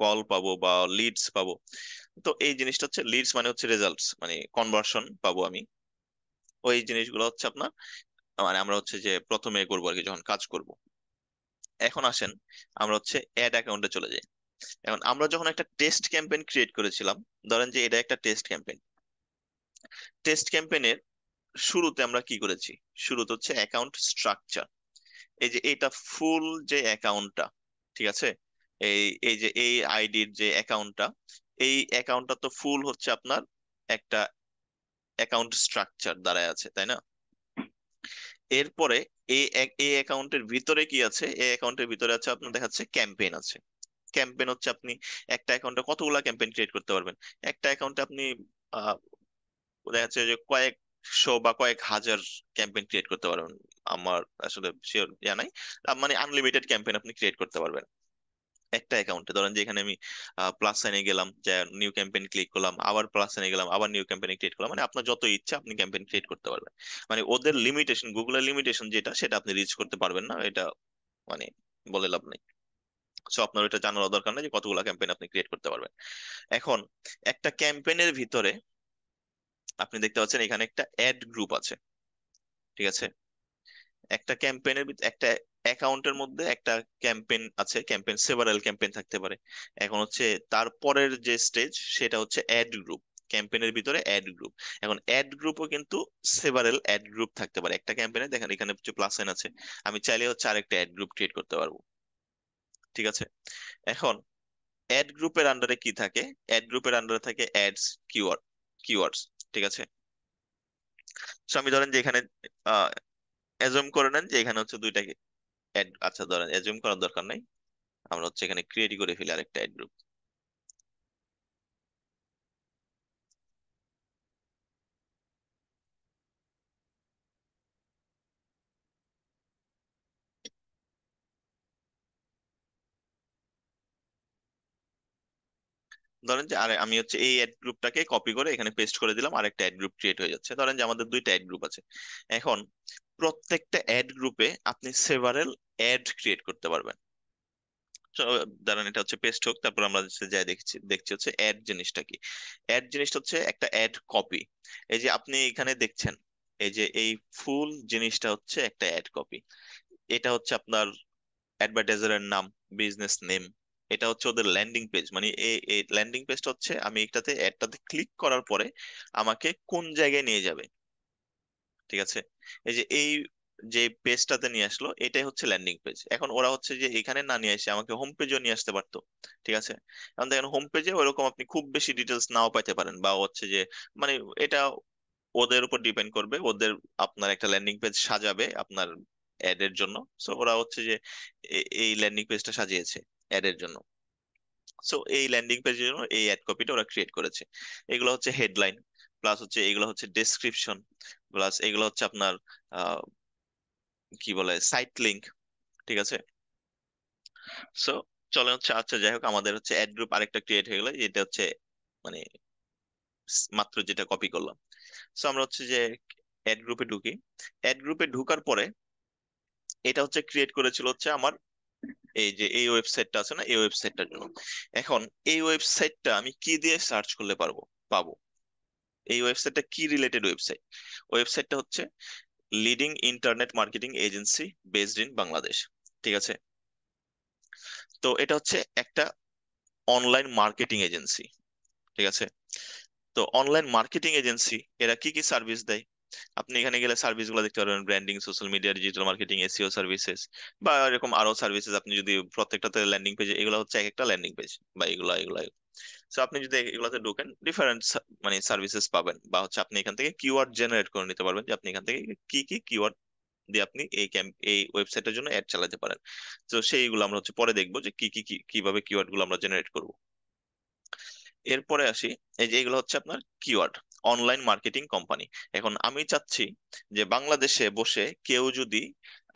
কল পাবো বা লিডস পাবো। তো এই জিনিসটা হচ্ছে লিডস মানে হচ্ছে রেজাল্টস, মানে কনভার্সন পাবো আমি। ওই জিনিসগুলো হচ্ছে আপনার, মানে আমরা হচ্ছে যে প্রথমে করবো আর কি যখন কাজ করব। এখন আসেন আমরা হচ্ছে অ্যাড অ্যাকাউন্টে চলে যাই। এখন আমরা যখন একটা টেস্ট ক্যাম্পেইন ক্রিয়েট করেছিলাম, ধরেন যে এটা একটা টেস্ট ক্যাম্পেইন। টেস্ট ক্যাম্পেইনের শুরুতে আমরা কি করেছি? শুরুতে হচ্ছে অ্যাকাউন্ট স্ট্রাকচার। এই যে এটা ফুল যে অ্যাকাউন্টটা, ঠিক আছে, এই এই যে এই আইডির যে অ্যাকাউন্টটা, এই অ্যাকাউন্টটা তো ফুল হচ্ছে আপনার একটা অ্যাকাউন্ট স্ট্রাকচার দ্বারাই আছে, তাই না? এরপরে এই অ্যাকাউন্টের ভিতরে কি আছে? এই অ্যাকাউন্টের ভিতরে আছে আপনার দেখাচ্ছে ক্যাম্পেইন আছে। ক্যাম্পেইন হচ্ছে আপনি একটা অ্যাকাউন্টে কতগুলা ক্যাম্পেইন ক্রিয়েট করতে পারবেন। একটা অ্যাকাউন্টে আপনি আহ দেখা যাচ্ছে যে কয়েকশো বা কয়েক হাজার ক্যাম্পেইন ক্রিয়েট করতে পারবেন। আমার আসলে শিওর জানা নাই। মানে আনলিমিটেড ক্যাম্পেইন আপনি ক্রিয়েট করতে পারবেন একটা অ্যাকাউন্টে। ধরেন যে এখানে আমি প্লাস সাইনে গেলাম, যে নিউ ক্যাম্পেইন ক্লিক করলাম, আবার প্লাস সাইনে গেলাম, আবার নিউ ক্যাম্পেইন ক্রিয়েট করলাম, মানে আপনার যত ইচ্ছা আপনি ক্যাম্পেইন ক্রিয়েট করতে পারবেন। মানে ওদের লিমিটেশন, গুগলের লিমিটেশন যেটা, সেটা আপনি রিচ করতে পারবেন না, এটা মানে বলে লাভ নেই। সো আপনার এটা জানার দরকার নেই যে কতগুলো ক্যাম্পেইন আপনি ক্রিয়েট করতে পারবেন। এখন একটা ক্যাম্পেইনের ভিতরে আপনি দেখতে পাচ্ছেন এখানে একটা অ্যাড গ্রুপ আছে, ঠিক আছে। একটা ক্যাম্পেইনের একটা অ্যাকাউন্টের মধ্যে একটা ক্যাম্পেইন আছে, ক্যাম্পেইন সেভারাল ক্যাম্পেইন থাকতে পারে। এখন হচ্ছে তারপরের যে স্টেজ সেটা হচ্ছে অ্যাড গ্রুপ। ক্যাম্পেইনের ভিতরে অ্যাড গ্রুপ। এখন অ্যাড গ্রুপও কিন্তু সেভারাল অ্যাড গ্রুপ থাকতে পারে একটা ক্যাম্পেইনে। দেখেন এখানে হচ্ছে প্লাস সাইন আছে, আমি চাইলে হচ্ছে আরেকটা অ্যাড গ্রুপ ক্রিয়েট করতে পারবো, ঠিক আছে। এখন অ্যাড গ্রুপের আন্ডারে কি থাকে? অ্যাড গ্রুপের আন্ডারে থাকে অ্যাডস, কিওয়ার্ডস, ঠিক আছে। তো আমি ধরেন যে এখানে অ্যাজুম করে নেন যে এখানে হচ্ছে দুইটা অ্যাড, আচ্ছা ধরেন অ্যাজুম করার দরকার নাই, আমরা হচ্ছে এখানে ক্রিয়েট করে ফেলি আরেকটা অ্যাড গ্রুপ। ধরেন যে আরে আমি হচ্ছে এই অ্যাড গ্রুপটাকে কপি করে এখানে পেস্ট করে দিলাম, আরেকটা অ্যাড গ্রুপ ক্রিয়েট হয়ে যাচ্ছে। ধরেন যে আমাদের দুইটা অ্যাড গ্রুপ আছে। এখন প্রত্যেকটা অ্যাড গ্রুপে আপনি সেভারেল অ্যাড ক্রিয়েট করতে পারবেন। তো ধরেন এটা হচ্ছে পেস্ট হোক, তারপর আমরা হচ্ছে যাই দেখছি দেখছি হচ্ছে অ্যাড জিনিসটা কি। অ্যাড জিনিসটা হচ্ছে একটা অ্যাড কপি। এই যে আপনি এখানে দেখছেন, এই যে এই ফুল জিনিসটা হচ্ছে একটা অ্যাড কপি। এটা হচ্ছে আপনার অ্যাডভার্টাইজারের নাম, বিজনেস নেম। এটা হচ্ছে ওদের ল্যান্ডিং পেজ, মানে এই ল্যান্ডিং পেজটা হচ্ছে আমি এটাতে অ্যাডটাতে ক্লিক করার পরে আমাকে কোন জায়গায় নিয়ে যাবে, ঠিক আছে। এই যে এই যে পেজটাতে নিয়ে আসলো, এটাই হচ্ছে ল্যান্ডিং পেজ। এখন ওরা হচ্ছে যে এখানে না নিয়ে এসে আমাকে হোম পেজও নিয়ে আসতে পারতো, ঠিক আছে। এখন দেখেন হোম পেজে ওইরকম আপনি খুব বেশি ডিটেলস নাও পাইতে পারেন, বা হচ্ছে যে মানে এটা ওদের উপর ডিপেন্ড করবে। ওদের আপনার একটা ল্যান্ডিং পেজ সাজাবে আপনার অ্যাড এর জন্য। সো ওরা হচ্ছে যে এই ল্যান্ডিং পেজটা সাজিয়েছে অ্যাড এর জন্য। সো এই ল্যান্ডিং পেজের জন্য এই অ্যাড কপিটা ওরা ক্রিয়েট করেছে। এগুলো হচ্ছে হেডলাইন, প্লাস হচ্ছে এগুলো হচ্ছে ডেসক্রিপশন, প্লাস এগুলো হচ্ছে আপনার আহ, কি বলে সাইট লিংক, ঠিক আছে। সো চলে হচ্ছে, আচ্ছা যাই হোক, আমাদের হচ্ছে অ্যাড গ্রুপ আরেকটা ক্রিয়েট হয়ে গেল, এটা হচ্ছে মানে মাত্র যেটা কপি করলাম। সো আমরা হচ্ছে যে অ্যাড গ্রুপে ঢুকি। অ্যাড গ্রুপে ঢুকার পরে এটা হচ্ছে ক্রিয়েট করেছিল হচ্ছে আমার এই যে এই ওয়েবসাইটটা আছে না, এই ওয়েবসাইটটার জন্য। এখন এই ওয়েবসাইটটা আমি কি দিয়ে সার্চ করলে পাবো? এই ওয়েবসাইটটা কি রিলেটেড ওয়েবসাইট? ওয়েবসাইটটা হচ্ছে leading internet marketing agency based in Bangladesh, ঠিক আছে। তো এটা হচ্ছে একটা অনলাইন মার্কেটিং এজেন্সি, ঠিক আছে। তো অনলাইন মার্কেটিং এজেন্সি এরা কি কি সার্ভিস দেয়? আপনি এখানে গেলে সার্ভিস গুলো দেখতে পারবেন, branding, social media, digital marketing, SEO services, বা এরকম আরো সার্ভিসেস। আপনি যদি প্রত্যেকটাতে ল্যান্ডিং পেজে, এগুলো হচ্ছে এক একটা ল্যান্ডিং পেজ, বা এগুলা এগুলা। তো আপনি যদি এগুলাতে ঢোকেন, ডিফারেন্ট মানে সার্ভিসেস পাবেন, বা হচ্ছে আপনি এখান থেকে কিওয়ার্ড জেনারেট করে নিতে পারবেন, যে আপনি এখান থেকে কি কি কিওয়ার্ড দিয়ে আপনি এই ওয়েবসাইটের জন্য অ্যাড চালাতে পারেন। তো সেইগুলো আমরা হচ্ছে পরে দেখবো যে কিভাবে কিওয়ার্ড গুলো আমরা জেনারেট করব। এরপরে আসি, এই যে এগুলো হচ্ছে আপনার কিওয়ার্ড, অনলাইন মার্কেটিং কোম্পানি। এখন আমি চাচ্ছি যে বাংলাদেশে বসে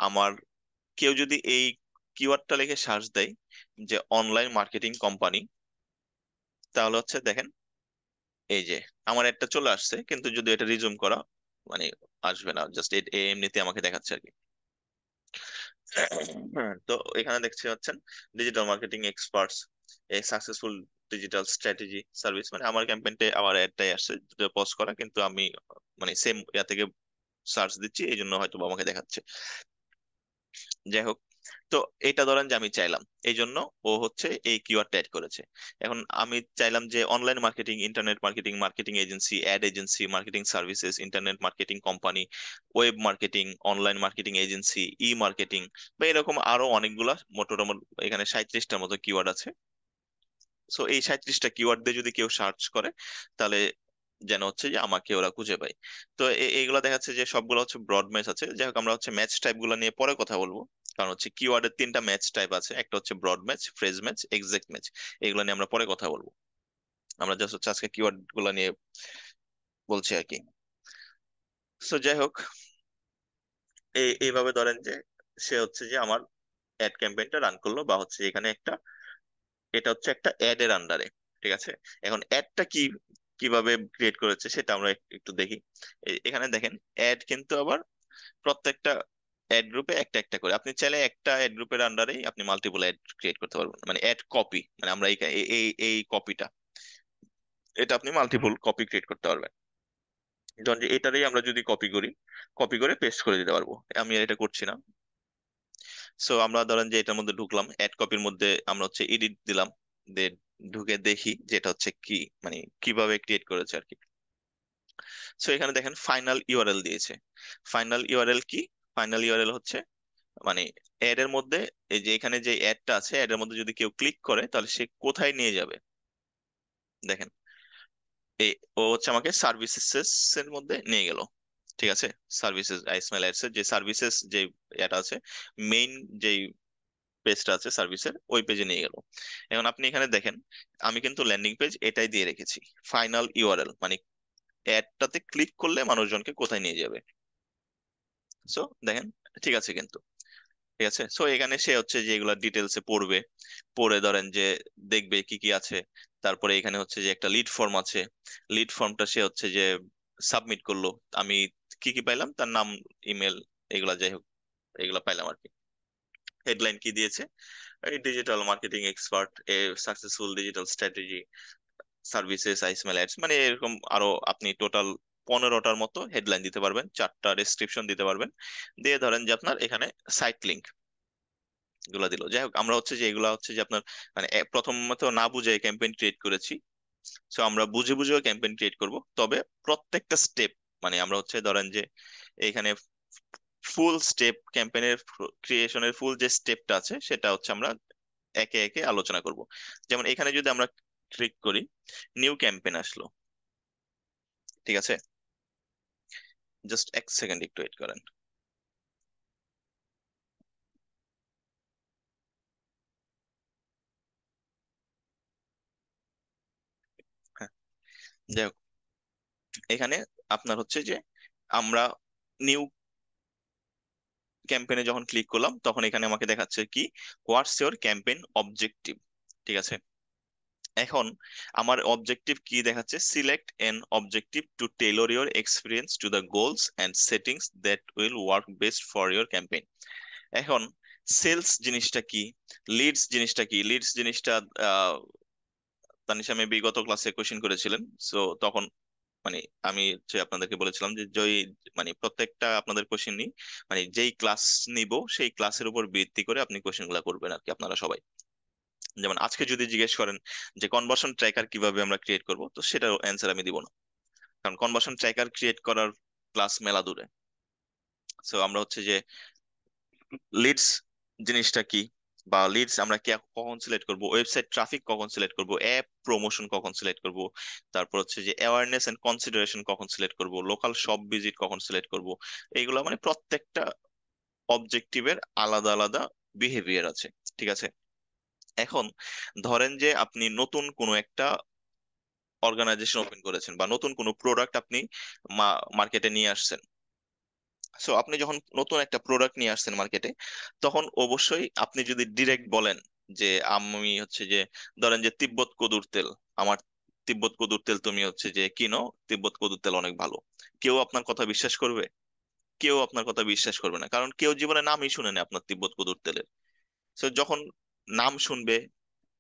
আমার কেউ যদি এই কিওয়ার্ডটা লিখে সার্চ দেয় যে অনলাইন মার্কেটিং কোম্পানি, তাহলে হচ্ছে দেখেন এই যে আমার একটা চলে আসছে, কিন্তু যদি এটা রিজুম করা মানে আসবে না, জাস্ট এমনিতে আমাকে দেখাচ্ছে আর কি। তো এখানে দেখতে পাচ্ছেন ডিজিটাল মার্কেটিং এক্সপার্টস, এ সাকসেসফুল ডিজিটাল স্ট্র্যাটেজি সার্ভিস, মানে আমার ক্যাম্পেইনটা আমার অ্যাডটাই আসছে পোস্ট করা, কিন্তু আমি মানে সেম ইয়া থেকে সার্চ দিচ্ছি, এই জন্য হয়তো বা আমাকে দেখাচ্ছে। যাই হোক, তো এটা ধরেন যে আমি চাইলাম, এই জন্য ও হচ্ছে এই কিওয়ার্ডটা অ্যাড করেছে। এখন আমি চাইলাম যে online marketing, internet marketing, marketing agency, ad agency, marketing services, internet marketing company, web marketing, online marketing agency, e marketing, বা এরকম আরো অনেকগুলা, মোটামুটি এখানে 37টার মতো কিওয়ার্ড আছে। সো এই 37টা কিওয়ার্ড দিয়ে যদি কেউ সার্চ করে, তাহলে যেন হচ্ছে যে আমাকে ওরা খুঁজে পায়। তো এইগুলা দেখাচ্ছে যে সবগুলো হচ্ছে ব্রড ম্যাচ আছে। যাই হোক, আমরা হচ্ছে ম্যাচ টাইপ গুলো নিয়ে পরে কথা বলবো। কারণ হচ্ছে কিওয়ার্ডের 3টা ম্যাচ টাইপ আছে, একটা হচ্ছে broad match, phrase match, exact match. এগুলো নিয়ে আমরা পরে কথা বলবো। আমরা জাস্ট হচ্ছে আজকে কিওয়ার্ড গুলো নিয়ে বলছি আর কি। সো যাই হোক, এইভাবে ধরেন যে সে হচ্ছে যে আমার অ্যাড ক্যাম্পেইনটা রান করলো, বা হচ্ছে এখানে একটা, এটা হচ্ছে একটা অ্যাড এর আন্ডারে। ঠিক আছে, এখন অ্যাডটা কি কিভাবে ক্রিয়েট করেছে সেটা আমরা একটু দেখি। এখানে দেখেন, অ্যাড কিন্তু আবার প্রত্যেকটা অ্যাড গ্রুপে একটা একটা করে, আপনি চাইলে একটা অ্যাড গ্রুপের আন্ডারেই আপনি মাল্টিপল অ্যাড ক্রিয়েট করতে পারবেন, মানে অ্যাড কপি, মানে আমরা এই এই এই এই কপিটা, এটা আপনি মাল্টিপল কপি ক্রিয়েট করতে পারবেন। ধরুন যে এটারই আমরা যদি কপি করি, কপি করে পেস্ট করে দিতে পারবো। আমি আর এটা করছি না। সো আমরা ধরেন যে এটার মধ্যে ঢুকলাম, অ্যাড কপির মধ্যে আমরা হচ্ছে এডিট দিলাম, দেন ঢুকে দেখি যেটা হচ্ছে কি, মানে কিভাবে ক্রিয়েট করেছে আর কি। সো এখানে দেখেন ফাইনাল ইউআরএল দিয়েছে। ফাইনাল ইউআরএল কি? ফাইনাল ইউআরএল হচ্ছে মানে অ্যাড এর মধ্যে, এই যে এখানে যে অ্যাডটা আছে, অ্যাড এর মধ্যে যদি কেউ ক্লিক করে তাহলে সে কোথায় নিয়ে যাবে। দেখেন, এই ও হচ্ছে আমাকে সার্ভিসেস এর মধ্যে নিয়ে গেল। ঠিক আছে, সার্ভিসেস আইসমাইল অ্যাডস এর যে সার্ভিসেস যে এটা আছে, মেইন যেই পেজটা আছে সার্ভিসের, ওই পেজে নিয়ে গেল। এখন আপনি এখানে দেখেন, আমি কিন্তু ল্যান্ডিং পেজ এটাই দিয়ে রেখেছি, ফাইনাল ইউআরএল, মানে অ্যাডটাতে ক্লিক করলে মানুষজনকে কোথায় নিয়ে যাবে। সো দেখেন, ঠিক আছে কিন্তু, ঠিক আছে। সো এখানে সে হচ্ছে যে এগুলা ডিটেলসে পড়বে, পড়ে ধরেন যে দেখবে কি কি আছে। তারপরে এখানে হচ্ছে যে একটা লিড ফর্ম আছে, লিড ফর্মটা সে হচ্ছে যে সাবমিট করলো। আমি কি কি পাইলাম, তার নাম, ইমেল, এগুলা যাই হোক, এগুলা পাইলাম আর কি। হেডলাইন কি দিয়েছে, এই digital marketing expert, a successful digital strategy services আইসমেল অ্যাডস, মানে এরকম আরো আপনি টোটাল 15টার মতো হেডলাইন দিতে পারবেন, 4টা ডেসক্রিপশন দিতে পারবেন। দিয়ে ধরেন যে আপনার এখানে সাইট লিংক গুলা দিল। যাই হোক, আমরা হচ্ছে যে এগুলা হচ্ছে যে আপনার মানে প্রথমত না বুঝে ক্যাম্পেইন ক্রিয়েট করেছি। সো আমরা বুঝে বুঝেও ক্যাম্পেইন ক্রিয়েট করব, তবে প্রত্যেকটা স্টেপ, মানে আমরা হচ্ছে ধরেন যে এখানে ফুল স্টেপ ক্যাম্পেইনের ক্রিয়েশনের ফুল যে স্টেপটা আছে সেটা হচ্ছে আমরা একে একে আলোচনা করব। যেমন এখানে যদি আমরা ক্লিক করি, নিউ ক্যাম্পেইন আসলো। ঠিক আছে, জাস্ট এক সেকেন্ড একটু ওয়েট করেন। হ্যাঁ, যাই হোক, এখানে আপনার হচ্ছে যে আমরা নিউ ক্যাম্পেইনে যখন ক্লিক করলাম, তখন এখানে আমাকে দেখাচ্ছে কি, হোয়াটস ইওর ক্যাম্পেইন অবজেক্টিভ। ঠিক আছে, এখন আমার অবজেক্টিভ কি দেখাচ্ছে, select an objective to tailor your experience to the goals and settings that will work best for your campaign. এখন সেলস জিনিসটা কি, লিডস জিনিসটা কি, লিডস জিনিসটা আহ তানিশা মেবি গত ক্লাসে কোশ্চেন করেছিলেন। সো তখন মানে আমি হচ্ছে আপনাদেরকে বলেছিলাম যে জয়, মানে প্রত্যেকটা আপনাদের কোশ্চেন নিই, মানে যেই ক্লাস নিব সেই ক্লাসের উপর ভিত্তি করে আপনি কোশ্চেন গুলা করবেন আর কি, আপনারা সবাই। যেমন আজকে যদি জিজ্ঞেস করেন যে কনভার্সন ট্র্যাকার কিভাবে আমরা ক্রিয়েট করব, তো সেটার অ্যান্সার আমি দিব না, কারণ কনভার্সন ট্র্যাকার ক্রিয়েট করার ক্লাস মেলা দূরে। সো আমরা হচ্ছে যে লিডস জিনিসটা কি, বা লিডস আমরা কখন সিলেক্ট করব, ওয়েবসাইট ট্রাফিক কখন সিলেক্ট করব, অ্যাপ প্রমোশন কখন সিলেক্ট করব, তারপর হচ্ছে যে অ্যাওয়ারনেস এন্ড কনসিডারেশন কখন সিলেক্ট করব, লোকাল শপ ভিজিট কখন সিলেক্ট করব। এইগুলো মানে প্রত্যেকটা অবজেক্টিভের আলাদা আলাদা বিহেভিয়ার আছে। ঠিক আছে, এখন ধরেন যে আপনি নতুন কোনো একটা অর্গানাইজেশন ওপেন করেছেন, বা নতুন কোনো প্রোডাক্ট আপনি মার্কেটে নিয়ে আসছেন। সো আপনি যখন নতুন একটা প্রোডাক্ট নিয়ে আসছেন মার্কেটে, তখন অবশ্যই আপনি যদি ডিরেক্ট বলেন যে আমি হচ্ছে যে, ধরেন যে তিব্বত কদুর তেল আমার তিব্বত কদুর তেল তুমি হচ্ছে যে কিনো, তিব্বত কদুর তেল অনেক ভালো, কেউ আপনার কথা বিশ্বাস করবে? কেউ আপনার কথা বিশ্বাস করবে না, কারণ কেউ জীবনে নামই শুনে না আপনার তিব্বত কদুর তেলের। তো যখন নাম শুনবে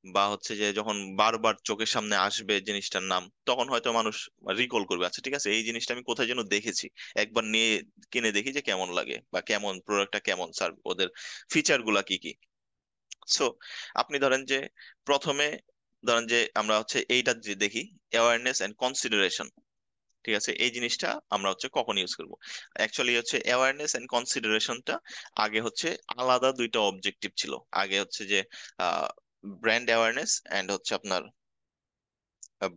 বা হচ্ছে যে যখন বারবার চোখের সামনে আসবে জিনিসটার নাম, তখন হয়তো মানুষ রিকল করবে, আচ্ছা ঠিক আছে এই জিনিসটা আমি কোথায় যেন দেখেছি, একবার নিয়ে কিনে দেখি যে কেমন লাগে বা কেমন প্রোডাক্টটা, কেমন সার্ভ, ওদের ফিচার গুলা কি কি। সো আপনি ধরেন যে প্রথমে ধরেন যে আমরা হচ্ছে এইটা যে দেখি, অ্যাওয়ারনেস এন্ড কনসিডারেশন, ঠিক আছে, এই জিনিসটা আমরা হচ্ছে কখন ইউজ করব? অ্যাকচুয়ালি হচ্ছে অ্যাওয়ারনেস এন্ড কনসিডারেশনটা আগে হচ্ছে আলাদা দুইটা অবজেক্টিভ ছিল। আগে হচ্ছে যে ব্র্যান্ড অ্যাওয়ারনেস এন্ড হচ্ছে আপনার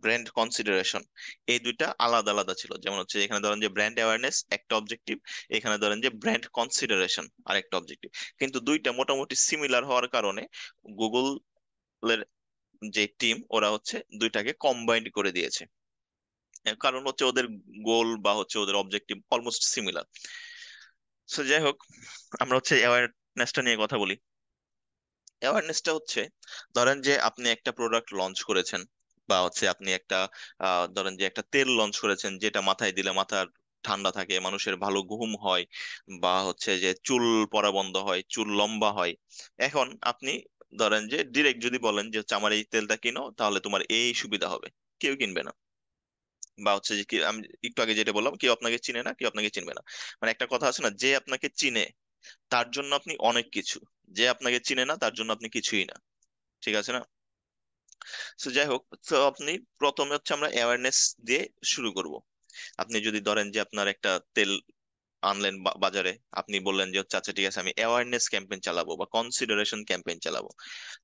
ব্র্যান্ড কনসিডারেশন, এই দুইটা আলাদা আলাদা ছিল। যেমন হচ্ছে এখানে ধরেন যে ব্র্যান্ড অ্যাওয়ারনেস একটা অবজেক্টিভ, এখানে ধরেন যে ব্র্যান্ড কনসিডারেশন আরেকটা অবজেক্টিভ। কিন্তু দুইটা মোটামুটি সিমিলার হওয়ার কারণে গুগলের যে টিম ওরা হচ্ছে দুইটাকে কম্বাইন্ড করে দিয়েছে। কারণ হচ্ছে ওদের গোল বা হচ্ছে ওদের অবজেক্টিভ অলমোস্ট সিমিলার। সো যাই হোক, আমরা হচ্ছে অ্যাওয়ারনেসটা নিয়ে কথা বলি। অ্যাওয়ারনেসটা হচ্ছে ধরেন যে আপনি একটা প্রোডাক্ট লঞ্চ করেছেন, বা হচ্ছে আপনি একটা ধরেন যে একটা তেল লঞ্চ করেছেন যেটা মাথায় দিলে মাথা ঠান্ডা থাকে, মানুষের ভালো ঘুম হয়, বা হচ্ছে যে চুল পড়া বন্ধ হয়, চুল লম্বা হয়। এখন আপনি ধরেন যে ডিরেক্ট যদি বলেন যে হচ্ছে আমার এই তেলটা কিনো তাহলে তোমার এই সুবিধা হবে, কেউ কিনবে না। বা হচ্ছে যে কি আমি একটু আগে যেটা বললাম, কেউ আপনাকে চিনে না, কেউ আপনাকে চিনবে না। মানে একটা কথা আছে না, যে আপনাকে চিনে তার জন্য আপনি অনেক কিছু, যে আপনাকে চিনে না তার জন্য আপনি কিছুই না, ঠিক আছে না? তো যাই হোক, তো আপনি প্রথমে হচ্ছে আমরা অ্যাওয়ারনেস দিয়ে শুরু করব। আপনি যদি ধরেন যে আপনার একটা তেল আনলেন বাজারে, আপনি বললেন যে হচ্ছে আচ্ছা ঠিক আছে আমি অ্যাওয়ারনেস ক্যাম্পেইন চালাবো বা কনসিডারেশন ক্যাম্পেইন চালাবো।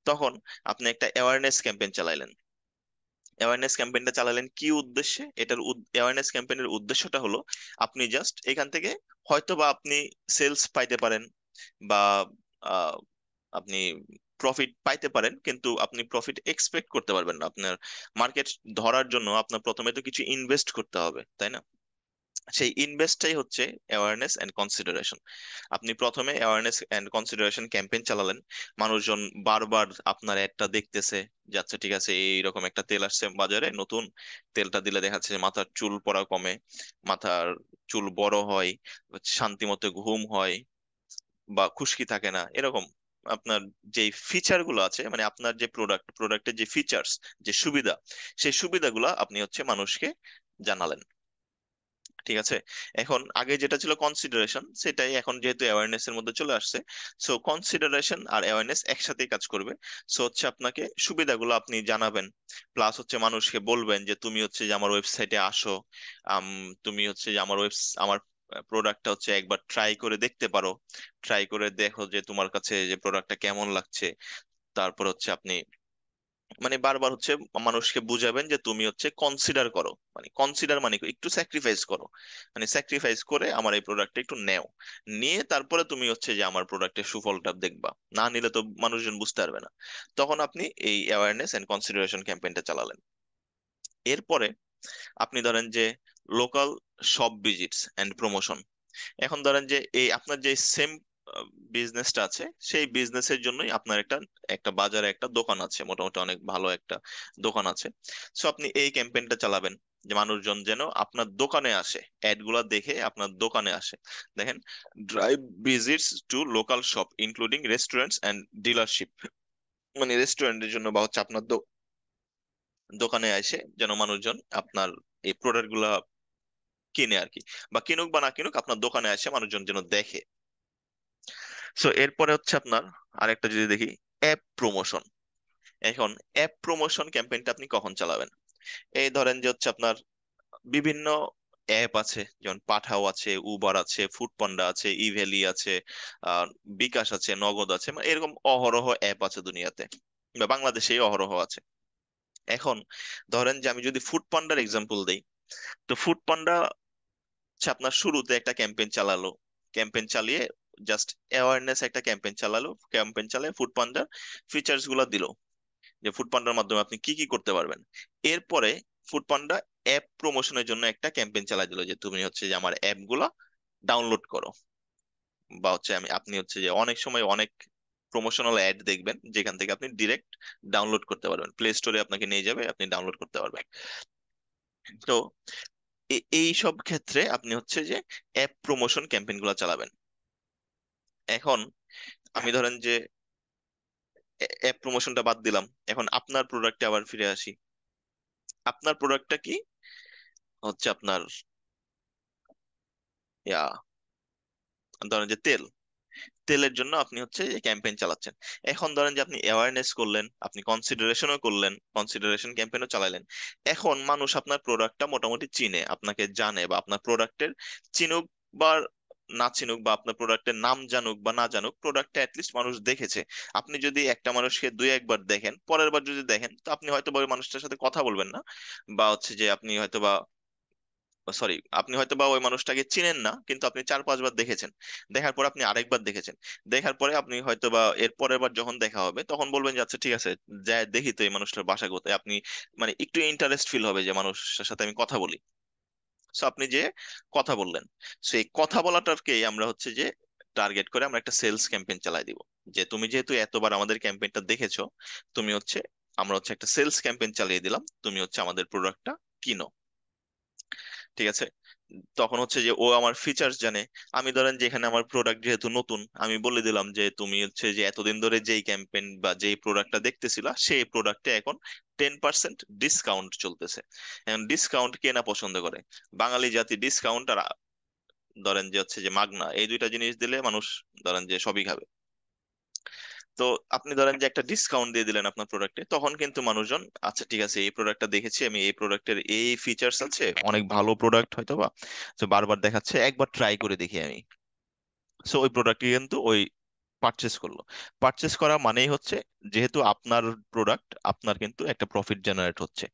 তখন আপনি একটা অ্যাওয়ারনেস ক্যাম্পেইন চালাইলেন। অ্যাওয়ারনেস ক্যাম্পেইনটা চালালেন কি উদ্দেশ্যে? এটার অ্যাওয়ারনেস ক্যাম্পেইনের উদ্দেশ্যটা হলো আপনি জাস্ট এখান থেকে হয়তো বা আপনি সেলস পাইতে পারেন, বা আহ, আপনি প্রফিট পাইতে পারেন, কিন্তু আপনি প্রফিট এক্সপেক্ট করতে পারবেন না। আপনার মার্কেট ধরার জন্য আপনার প্রথমে তো কিছু ইনভেস্ট করতে হবে, তাই না? সেই ইনভেস্টটাই হচ্ছে অ্যাওয়ারনেস এন্ড কনসিডারেশন। আপনি প্রথমে অ্যাওয়ারনেস এন্ড কনসিডারেশন ক্যাম্পেইন চালালেন, মানুষজন বারবার আপনার অ্যাডটা দেখতেছে, যাচ্ছে ঠিক আছে এইরকম একটা তেল আসছে বাজারে নতুন, তেলটা দিলে দেখা যাচ্ছে যে মাথার চুল পড়া কমে, মাথার চুল বড় হয়, শান্তি মতো ঘুম হয়, বা খুশকি থাকে না, এরকম আপনার যে ফিচার গুলো আছে, মানে আপনার যে প্রোডাক্টের যে ফিচার্স, যে সুবিধা, সেই সুবিধাগুলো আপনি হচ্ছে মানুষকে জানালেন, ঠিক আছে? এখন আগে যেটা ছিল কনসিডারেশন, সেটাই এখন যেহেতু অ্যাওয়ারনেস এর মধ্যে চলে আসছে, সো কনসিডারেশন আর অ্যাওয়ারনেস একসাথেই কাজ করবে। সো হচ্ছে আপনাকে সুবিধাগুলো আপনি জানাবেন, প্লাস হচ্ছে মানুষকে বলবেন যে তুমি হচ্ছে যে আমার ওয়েবসাইটে আসো, আম, তুমি হচ্ছে যে আমার প্রোডাক্টটা হচ্ছে একবার ট্রাই করে দেখতে পারো, ট্রাই করে দেখো যে তোমার কাছে যে প্রোডাক্টটা কেমন লাগছে। তারপর হচ্ছে আপনি মানে বারবার হচ্ছে মানুষকে বুঝাবেন যে তুমি হচ্ছে কনসিডার করো, মানে কনসিডার মানে কি? একটু স্যাক্রিফাইস করো, মানে স্যাক্রিফাইস করে আমার এই প্রোডাক্টটা একটু নেও, নিয়ে তারপরে তুমি হচ্ছে যে আমার প্রোডাক্টের সুফলটা দেখবা, না নিলে তো মানুষজন বুঝতে পারবে না। তখন আপনি এই অ্যাওয়ারনেস এন্ড কনসিডারেশন ক্যাম্পেইনটা চালালেন। এরপরে আপনি ধরেন যে local shop visits and promotion. এখন ধরেন যে এই আপনার যে সেম বিজনেসটা আছে, সেই বিজনেসের জন্যই আপনার একটা একটা বাজারে একটা দোকান আছে, মোটামুটি অনেক ভালো একটা দোকান আছে। সো আপনি এই ক্যাম্পেইনটা চালাবেন যে মানুষজন যেন আপনার দোকানে আসে, অ্যাড গুলা দেখে আপনার দোকানে আসে। দেখেন, drive visits to local shop including restaurants and dealership, মানে রেস্টুরেন্টের জন্য বা হচ্ছে আপনার দোকানে এসে যেন মানুষজন আপনার এই প্রোডাক্ট গুলা কিনে আর কি, বা কিনুক বা না কিনুক আপনার দোকানে এসে মানুষজন যেন দেখে। সো এরপরে হচ্ছে আপনার আরেকটা যদি দেখি, অ্যাপ প্রমোশন। এখন অ্যাপ প্রমোশন ক্যাম্পেইনটা আপনি কখন চালাবেন? এই ধরেন যে হচ্ছে আপনার বিভিন্ন অ্যাপ আছে, যেমন পাঠাও আছে, উবার আছে, ফুডপান্ডা আছে, ইভেলি আছে, আহ বিকাশ আছে, নগদ আছে, মানে এরকম অহরহ অ্যাপ আছে দুনিয়াতে, বা বাংলাদেশেই অহরহ আছে। এখন ধরেন যে আমি যদি ফুডপান্ডার এক্সাম্পল দেই, তো ফুডপান্ডা হচ্ছে আপনার শুরুতে একটা ক্যাম্পেইন চালালো, ক্যাম্পেইন চালিয়ে জাস্ট অ্যাওয়ারনেস একটা ক্যাম্পেইন চালালো, ক্যাম্পেইন চালিয়ে ফুড পান্ডার ফিচার্স গুলো দিল, যে ফুড পান্ডার মাধ্যমে আপনি কি কি করতে পারবেন। এরপরে ফুড পান্ডা অ্যাপ প্রমোশনের জন্য একটা ক্যাম্পেইন চালাই দিল, যে তুমি হচ্ছে যে আমার অ্যাপ গুলা ডাউনলোড করো, বা হচ্ছে আপনি হচ্ছে যে অনেক সময় অনেক প্রমোশনাল অ্যাড দেখবেন, যেখান থেকে আপনি ডিরেক্ট ডাউনলোড করতে পারবেন, প্লে স্টোরে আপনাকে নিয়ে যাবে, আপনি ডাউনলোড করতে পারবেন। তো এই সব ক্ষেত্রে আপনি হচ্ছে যে অ্যাপ প্রমোশন ক্যাম্পেইন গুলো চালাবেন। এখন আমি ধরেন যে অ্যাপ প্রমোশনটা বাদ দিলাম, এখন আপনার প্রোডাক্টে আবার ফিরে আসি। আপনার প্রোডাক্টটা কি হচ্ছে? আপনার ইয়া ধরেন যে তেল, তেলের জন্য আপনি হচ্ছে ক্যাম্পেইন চালাচ্ছেন। এখন ধরেন যে আপনি অ্যাওয়ারনেস করলেন, আপনি কনসিডারেশনও করলেন, কনসিডারেশন ক্যাম্পেইনও চালালেন। এখন মানুষ আপনার প্রোডাক্টটা মোটামুটি চিনে, আপনাকে জানে, বা আপনার প্রোডাক্টের চিনুক বা না চিনুক, বা আপনার প্রোডাক্টের নাম জানুক বা না জানুক, প্রোডাক্টটা অ্যাটলিস্ট মানুষ দেখেছে। আপনি যদি একটা মানুষকে দুই একবার দেখেন, পরের বার যদি দেখেন, তো আপনি হয়তো বা ওই মানুষটার সাথে কথা বলবেন না, বা হচ্ছে যে আপনি হয়তো বা সরি, আপনি হয়তো বা ওই মানুষটাকে চিনেন না, কিন্তু আপনি 4-5 বার দেখেছেন। দেখার পর আপনি আরেকবার দেখেছেন। দেখার পরে আপনি হয়তো বা এর পরের বার যখন দেখা হবে, তখন বলবেন যে আচ্ছা ঠিক আছে, যা দেখি তো এই মানুষটার বাসা কোথায়। আপনি মানে একটু ইন্টারেস্ট ফিল হবে যে মানুষটার সাথে আমি কথা বলি। সো আপনি যে কথা বললেন, সেই কথা বলাটাকেই আমরা হচ্ছে যে টার্গেট করে আমরা একটা সেলস ক্যাম্পেইন চালাই দিব। যে তুমি যেহেতু এতবার আমাদের ক্যাম্পেইনটা দেখেছো, তুমি হচ্ছে, আমরা হচ্ছে একটা সেলস ক্যাম্পেইন চালিয়ে দিলাম, তুমি হচ্ছে আমাদের প্রোডাক্টটা কিনো। ঠিক আছে? তখন হচ্ছে যে ও আমার ফিচার্স জানে। আমি ধরেন যে এখানে আমার প্রোডাক্ট যেহেতু নতুন, আমি বলে দিলাম যে তুমি হচ্ছে যে এতদিন ধরে যেই ক্যাম্পেইন বা যেই প্রোডাক্টটা দেখতেছিলা, সেই প্রোডাক্টে এখন 10% ডিসকাউন্ট চলতেছে। এখন ডিসকাউন্ট কে না পছন্দ করে? বাঙালি জাতি ডিসকাউন্ট আর ধরেন যে হচ্ছে যে মাগনা, এই দুইটা জিনিস দিলে মানুষ ধরেন যে সবই খাবে। তো আপনি ধরেন যে একটা ডিসকাউন্ট দিয়ে দিলেন আপনার প্রোডাক্টে, তখন কিন্তু মানুষজন আচ্ছা ঠিক আছে, এই প্রোডাক্টটা দেখেছি আমি, এই প্রোডাক্টের এই ফিচার্স আছে, অনেক ভালো প্রোডাক্ট হয়তো বা, তো বারবার দেখাচ্ছে, একবার ট্রাই করে দেখি আমি। সো ওই প্রোডাক্টটি কিন্তু ওই পারচেস করলো। পারচেস করা মানেই হচ্ছে, যেহেতু আপনার প্রোডাক্ট, আপনার কিন্তু একটা প্রফিট জেনারেট হচ্ছে।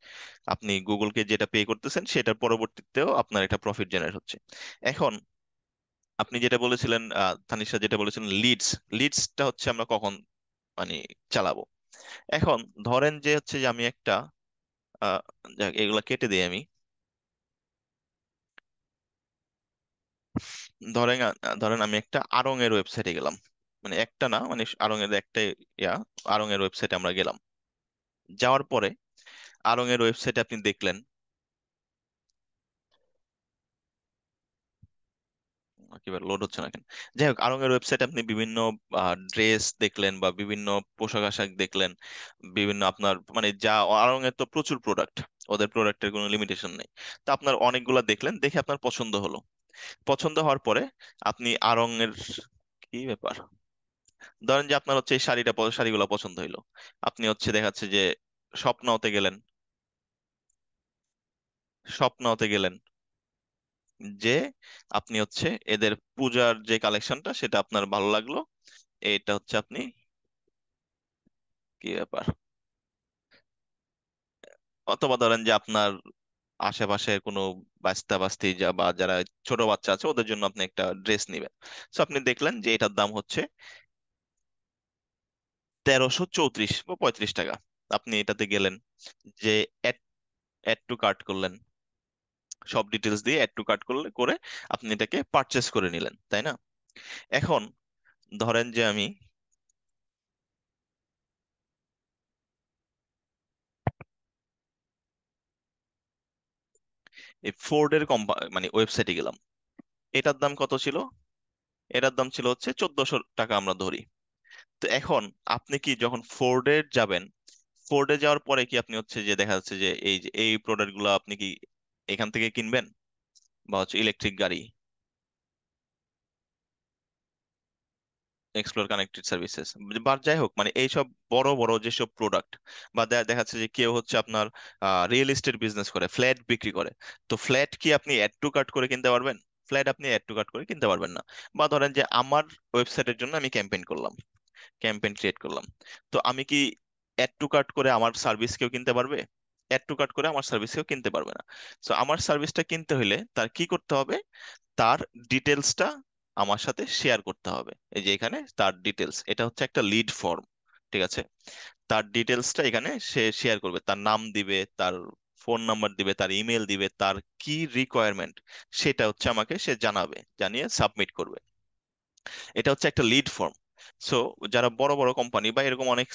আপনি গুগলকে যেটা পে করতেছেন, সেটার পরবর্তীতেও আপনার একটা প্রফিট জেনারেট হচ্ছে। এখন আপনি যেটা বলেছিলেন, তানিশা যেটা বলেছিলেন, লিডস, লিডসটা হচ্ছে আমরা কখন মানে চালাবো? এখন ধরেন যে হচ্ছে যে আমি একটা আহ, যাক, এগুলা কেটে দিই আমি। ধরেন আমি একটা আড়ং এর ওয়েবসাইটে গেলাম, মানে একটা না, মানে আড়ং এর একটা ইয়া, আড়ং এর ওয়েবসাইটে আমরা গেলাম। যাওয়ার পরে আড়ং এর ওয়েবসাইটে আপনি দেখলেন, কিভাবে লোড হচ্ছে না কেন, যাই হোক, আড়ং এর ওয়েবসাইটে আপনি বিভিন্ন ড্রেস দেখলেন বা বিভিন্ন পোশাক আশাক দেখলেন, বিভিন্ন আপনার মানে যা, আড়ং এর তো প্রচুর প্রোডাক্ট, ওদের প্রোডাক্টের কোনো লিমিটেশন নেই। তো আপনার অনেকগুলা দেখলেন, দেখে আপনার পছন্দ হলো। পছন্দ হওয়ার পরে আপনি আড়ং এর, কি ব্যাপার, ধরেন যে আপনার হচ্ছে এই শাড়িগুলো পছন্দ হইলো। আপনি হচ্ছে দেখাচ্ছে যে স্বপ্নাওতে গেলেন, স্বপ্নাওতে গেলেন, যে আপনি হচ্ছে এদের পূজার যে কালেকশনটা সেটা আপনার ভালো লাগলো, এটা হচ্ছে আপনি, কি ব্যাপার, অথবা ধরেন যে আপনার আশেপাশে কোনো বাস্তা বাস্তি বা যারা ছোট বাচ্চা আছে, ওদের জন্য আপনি একটা ড্রেস নিবেন। তো আপনি দেখলেন যে এটার দাম হচ্ছে 1334 বা 35 টাকা। আপনি এটাতে গেলেন, যে অ্যাড অ্যাড টু কার্ট করলেন, সব ডিটেলস দিয়ে অ্যাড টু কার্ট করে আপনি এটাকে পারচেস করে নিলেন, তাই না? এখন ধরেন যে আমি এই ফোর্ডের মানে ওয়েবসাইটে গেলাম। এটার দাম কত ছিল? এটার দাম ছিল হচ্ছে 1400 টাকা আমরা ধরি। তো এখন আপনি কি যখন ফোর্ডে যাবেন, ফোর্ডে যাওয়ার পরে কি আপনি হচ্ছে যে দেখা যাচ্ছে যে এই প্রোডাক্ট গুলো আপনি কি এখান থেকে কিনবেন? বা হচ্ছে ইলেকট্রিক গাড়ি, এক্সপ্লোর কানেক্টেড সার্ভিসেস, বা যাই হোক, মানে এইসব বড় বড় যেসব প্রোডাক্ট, বা দেখা যাচ্ছে যে কেউ হচ্ছে আপনার রিয়েল এস্টেট বিজনেস করে, ফ্ল্যাট বিক্রি করে, তো ফ্ল্যাট কি আপনি অ্যাড টু কার্ট করে কিনতে পারবেন? ফ্ল্যাট আপনি অ্যাড টু কার্ট করে কিনতে পারবেন না। বা ধরেন যে আমার ওয়েবসাইটের জন্য আমি ক্যাম্পেইন করলাম, ক্যাম্পেইন ক্রিয়েট করলাম, তো আমি কি অ্যাড টু কার্ট করে আমার সার্ভিস কেউ কিনতে পারবে? অ্যাড টু কার্ট করে আমার সার্ভিস কেউ কিনতে পারবে না। তো আমার সার্ভিসটা কিনতে হলে তার কি করতে হবে? তার ডিটেলসটা আমার সাথে শেয়ার করতে হবে। এই যে এখানে তার ডিটেলস, এটা হচ্ছে একটা লিড ফর্ম। ঠিক আছে? তার ডিটেলসটা এখানে সে শেয়ার করবে, তার নাম দিবে, তার ফোন নাম্বার দিবে, তার ইমেল দিবে, তার কি রিকোয়ারমেন্ট সেটা হচ্ছে আমাকে সে জানাবে, জানিয়ে সাবমিট করবে। এটা হচ্ছে একটা লিড ফর্ম। সো যারা বড় বড় কোম্পানি বা এরকম অনেক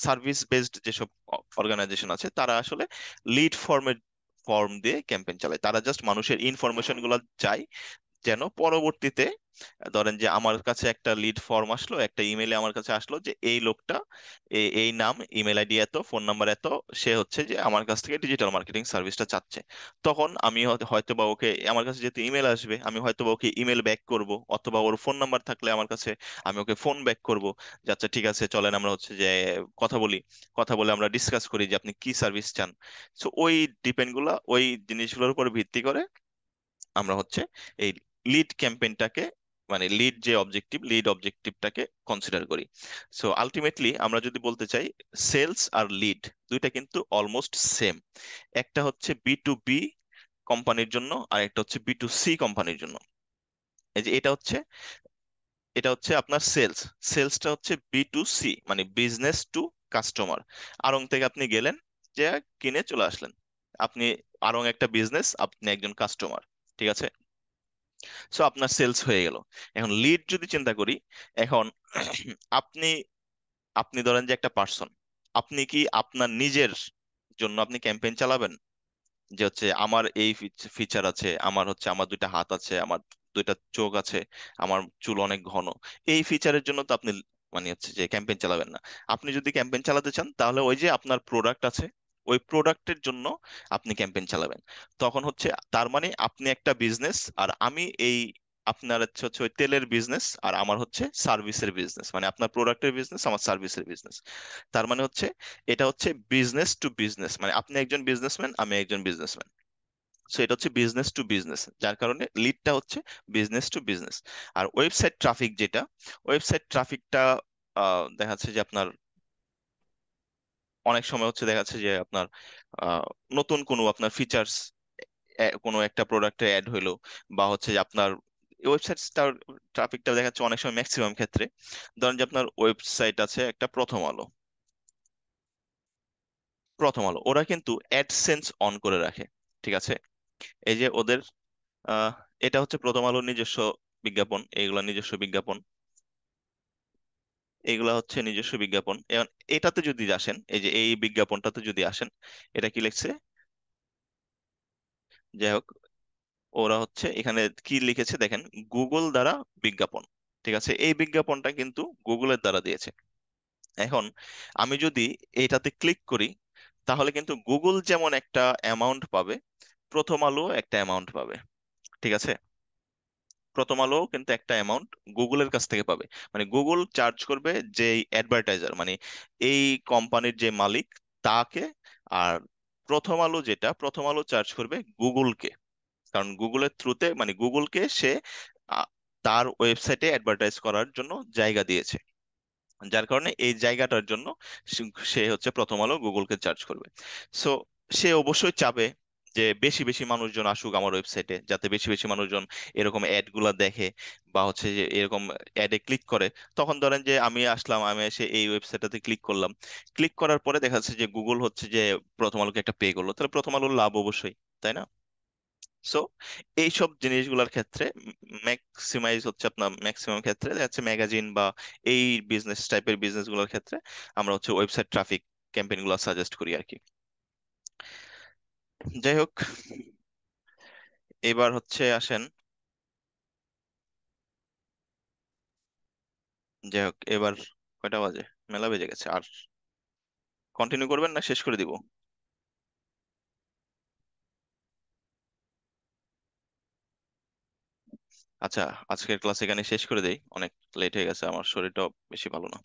সার্ভিস বেসড যেসব অর্গানাইজেশন আছে, তারা আসলে লিড ফর্ম দিয়ে ক্যাম্পেইন চালায়। তারা জাস্ট মানুষের ইনফরমেশন গুলো চায়, যেন পরবর্তীতে ধরেন যে আমার কাছে একটা লিড ফর্ম আসলো, একটা ইমেলে আমার কাছে আসলো যে এই লোকটা এই নাম, ইমেল আইডি এত, ফোন নাম্বার এত, সে হচ্ছে যে আমার কাছ থেকে ডিজিটাল মার্কেটিং সার্ভিসটা চাচ্ছে। তখন আমি হয়তো বা ওকে, আমার কাছে যেহেতু ইমেল আসবে, আমি হয়তো বা ওকে ইমেল ব্যাক করব, অথবা ওর ফোন নাম্বার থাকলে আমার কাছে আমি ওকে ফোন ব্যাক করব, যে আচ্ছা ঠিক আছে চলেন আমরা হচ্ছে যে কথা বলি, কথা বলে আমরা ডিসকাস করি যে আপনি কি সার্ভিস চান। সো ওই ওই জিনিসগুলোর উপর ভিত্তি করে আমরা হচ্ছে এই লিড ক্যাম্পেইনটাকে, মানে লিড অবজেক্টিভটাকে কনসিডার করি। সো আলটিমেটলি আমরা যদি বলতে চাই, সেলস আর লিড দুইটা কিন্তু অলমোস্ট সেম। একটা হচ্ছে বি টু বি কোম্পানির জন্য, আর একটা হচ্ছে বি টু সি কোম্পানির জন্য। এই যে এটা হচ্ছে আপনার সেলস, সেলসটা হচ্ছে বি টু সি, মানে বিজনেস টু কাস্টমার। আড়ং থেকে আপনি গেলেন, যে কিনে চলে আসলেন, আপনি আড়ং একটা বিজনেস, আপনি একজন কাস্টমার, ঠিক আছে। সো আপনার সেলস হয়ে গেল। এখন লিড যদি চিন্তা করি, এখন আপনি আপনি ধরেন যে একটা পার্সন, আপনি কি আপনার নিজের জন্য আপনি ক্যাম্পেইন চালাবেন, যে হচ্ছে আমার এই ফিচার আছে, আমার হচ্ছে আমার দুইটা হাত আছে, আমার দুইটা চোখ আছে, আমার চুল অনেক ঘন, এই ফিচারের জন্য তো আপনি মানে হচ্ছে যে ক্যাম্পেইন চালাবেন না। আপনি যদি ক্যাম্পেইন চালাতে চান, তাহলে ওই যে আপনার প্রোডাক্ট আছে, ওই প্রোডাক্টের জন্য আপনি ক্যাম্পেইন চালাবেন। তখন হচ্ছে তার মানে আপনি একটা বিজনেস, আর আমি এই আপনার হচ্ছে হচ্ছে ওই তেলের বিজনেস, আর আমার হচ্ছে সার্ভিসের বিজনেস, মানে আপনার প্রোডাক্টের বিজনেস, আমার সার্ভিসের বিজনেস। তার মানে হচ্ছে এটা হচ্ছে বিজনেস টু বিজনেস, মানে আপনি একজন বিজনেসম্যান, আমি একজন বিজনেসম্যান। সো এটা হচ্ছে বিজনেস টু বিজনেস, যার কারণে লিডটা হচ্ছে বিজনেস টু বিজনেস। আর ওয়েবসাইট ট্রাফিক যেটা, ওয়েবসাইট ট্রাফিকটা দেখা যাচ্ছে যে আপনার অনেক সময় হচ্ছে দেখা যাচ্ছে যে আপনার আহ, নতুন কোনো আপনার ফিচার্স, কোনো একটা প্রোডাক্টে অ্যাড হইলো, বা হচ্ছে যে আপনার ওয়েবসাইট ট্রাফিকটা দেখা যাচ্ছে অনেক সময়, ম্যাক্সিমাম ক্ষেত্রে ধরেন যে আপনার ওয়েবসাইট আছে একটা প্রথম আলো, ওরা কিন্তু অ্যাডসেন্স অন করে রাখে, ঠিক আছে। এই যে ওদের আহ এটা হচ্ছে প্রথম আলোর নিজস্ব বিজ্ঞাপন, এইগুলা নিজস্ব বিজ্ঞাপন, এইগুলা হচ্ছে নিজস্ব বিজ্ঞাপন। এখন এটাতে যদি আসেন, এই যে এই বিজ্ঞাপনটাতে যদি আসেন, এটা কি লিখছে, যাই হোক, ওরা হচ্ছে এখানে কি লিখেছে দেখেন, গুগল দ্বারা বিজ্ঞাপন, ঠিক আছে। এই বিজ্ঞাপনটা কিন্তু গুগলের দ্বারা দিয়েছে। এখন আমি যদি এটাতে ক্লিক করি, তাহলে কিন্তু গুগল যেমন একটা অ্যামাউন্ট পাবে, প্রথম আলো একটা অ্যামাউন্ট পাবে, ঠিক আছে। প্রথম আলো কিন্তু একটা অ্যামাউন্ট গুগলের কাছ থেকে পাবে, মানে গুগল চার্জ করবে যে অ্যাডভার্টাইজার, মানে এই কোম্পানির যে মালিক, তাকে। আর প্রথম আলো চার্জ করবে গুগলকে, কারণ গুগলের থ্রুতে, মানে গুগলকে সে আ, তার ওয়েবসাইটে অ্যাডভার্টাইজ করার জন্য জায়গা দিয়েছে, যার কারণে এই জায়গাটার জন্য সে হচ্ছে প্রথম আলো গুগলকে চার্জ করবে। সো সে অবশ্যই চাবে যে বেশি বেশি মানুষজন আসুক আমার ওয়েবসাইটে, যাতে বেশি বেশি মানুষজন এরকম অ্যাড গুলা দেখে, বা হচ্ছে যে এরকম অ্যাডে ক্লিক করে। তখন ধরেন যে আমি আসলাম, আমি এসে এই ওয়েবসাইটটাতে ক্লিক করলাম, ক্লিক করার পরে দেখা যাচ্ছে যে গুগল হচ্ছে যে প্রথম আলোকে একটা পে করলো, তাহলে প্রথম আলোর লাভ অবশ্যই, তাই না? সো এইসব জিনিসগুলোর ক্ষেত্রে ম্যাক্সিমাম ক্ষেত্রে দেখা যাচ্ছে ম্যাগাজিন বা এই বিজনেস গুলোর ক্ষেত্রে আমরা হচ্ছে ওয়েবসাইট ট্রাফিক ক্যাম্পেইন গুলো সাজেস্ট করি আর কি। যাই হোক, এবার হচ্ছে আসেন, যাই হোক এবার কয়টা বাজে, মেলা বেজে গেছে, আর কন্টিনিউ করবেন না শেষ করে দিব? আচ্ছা, আজকের ক্লাস এখানে শেষ করে দেই, অনেক লেট হয়ে গেছে, আমার শরীরটাও বেশি ভালো না।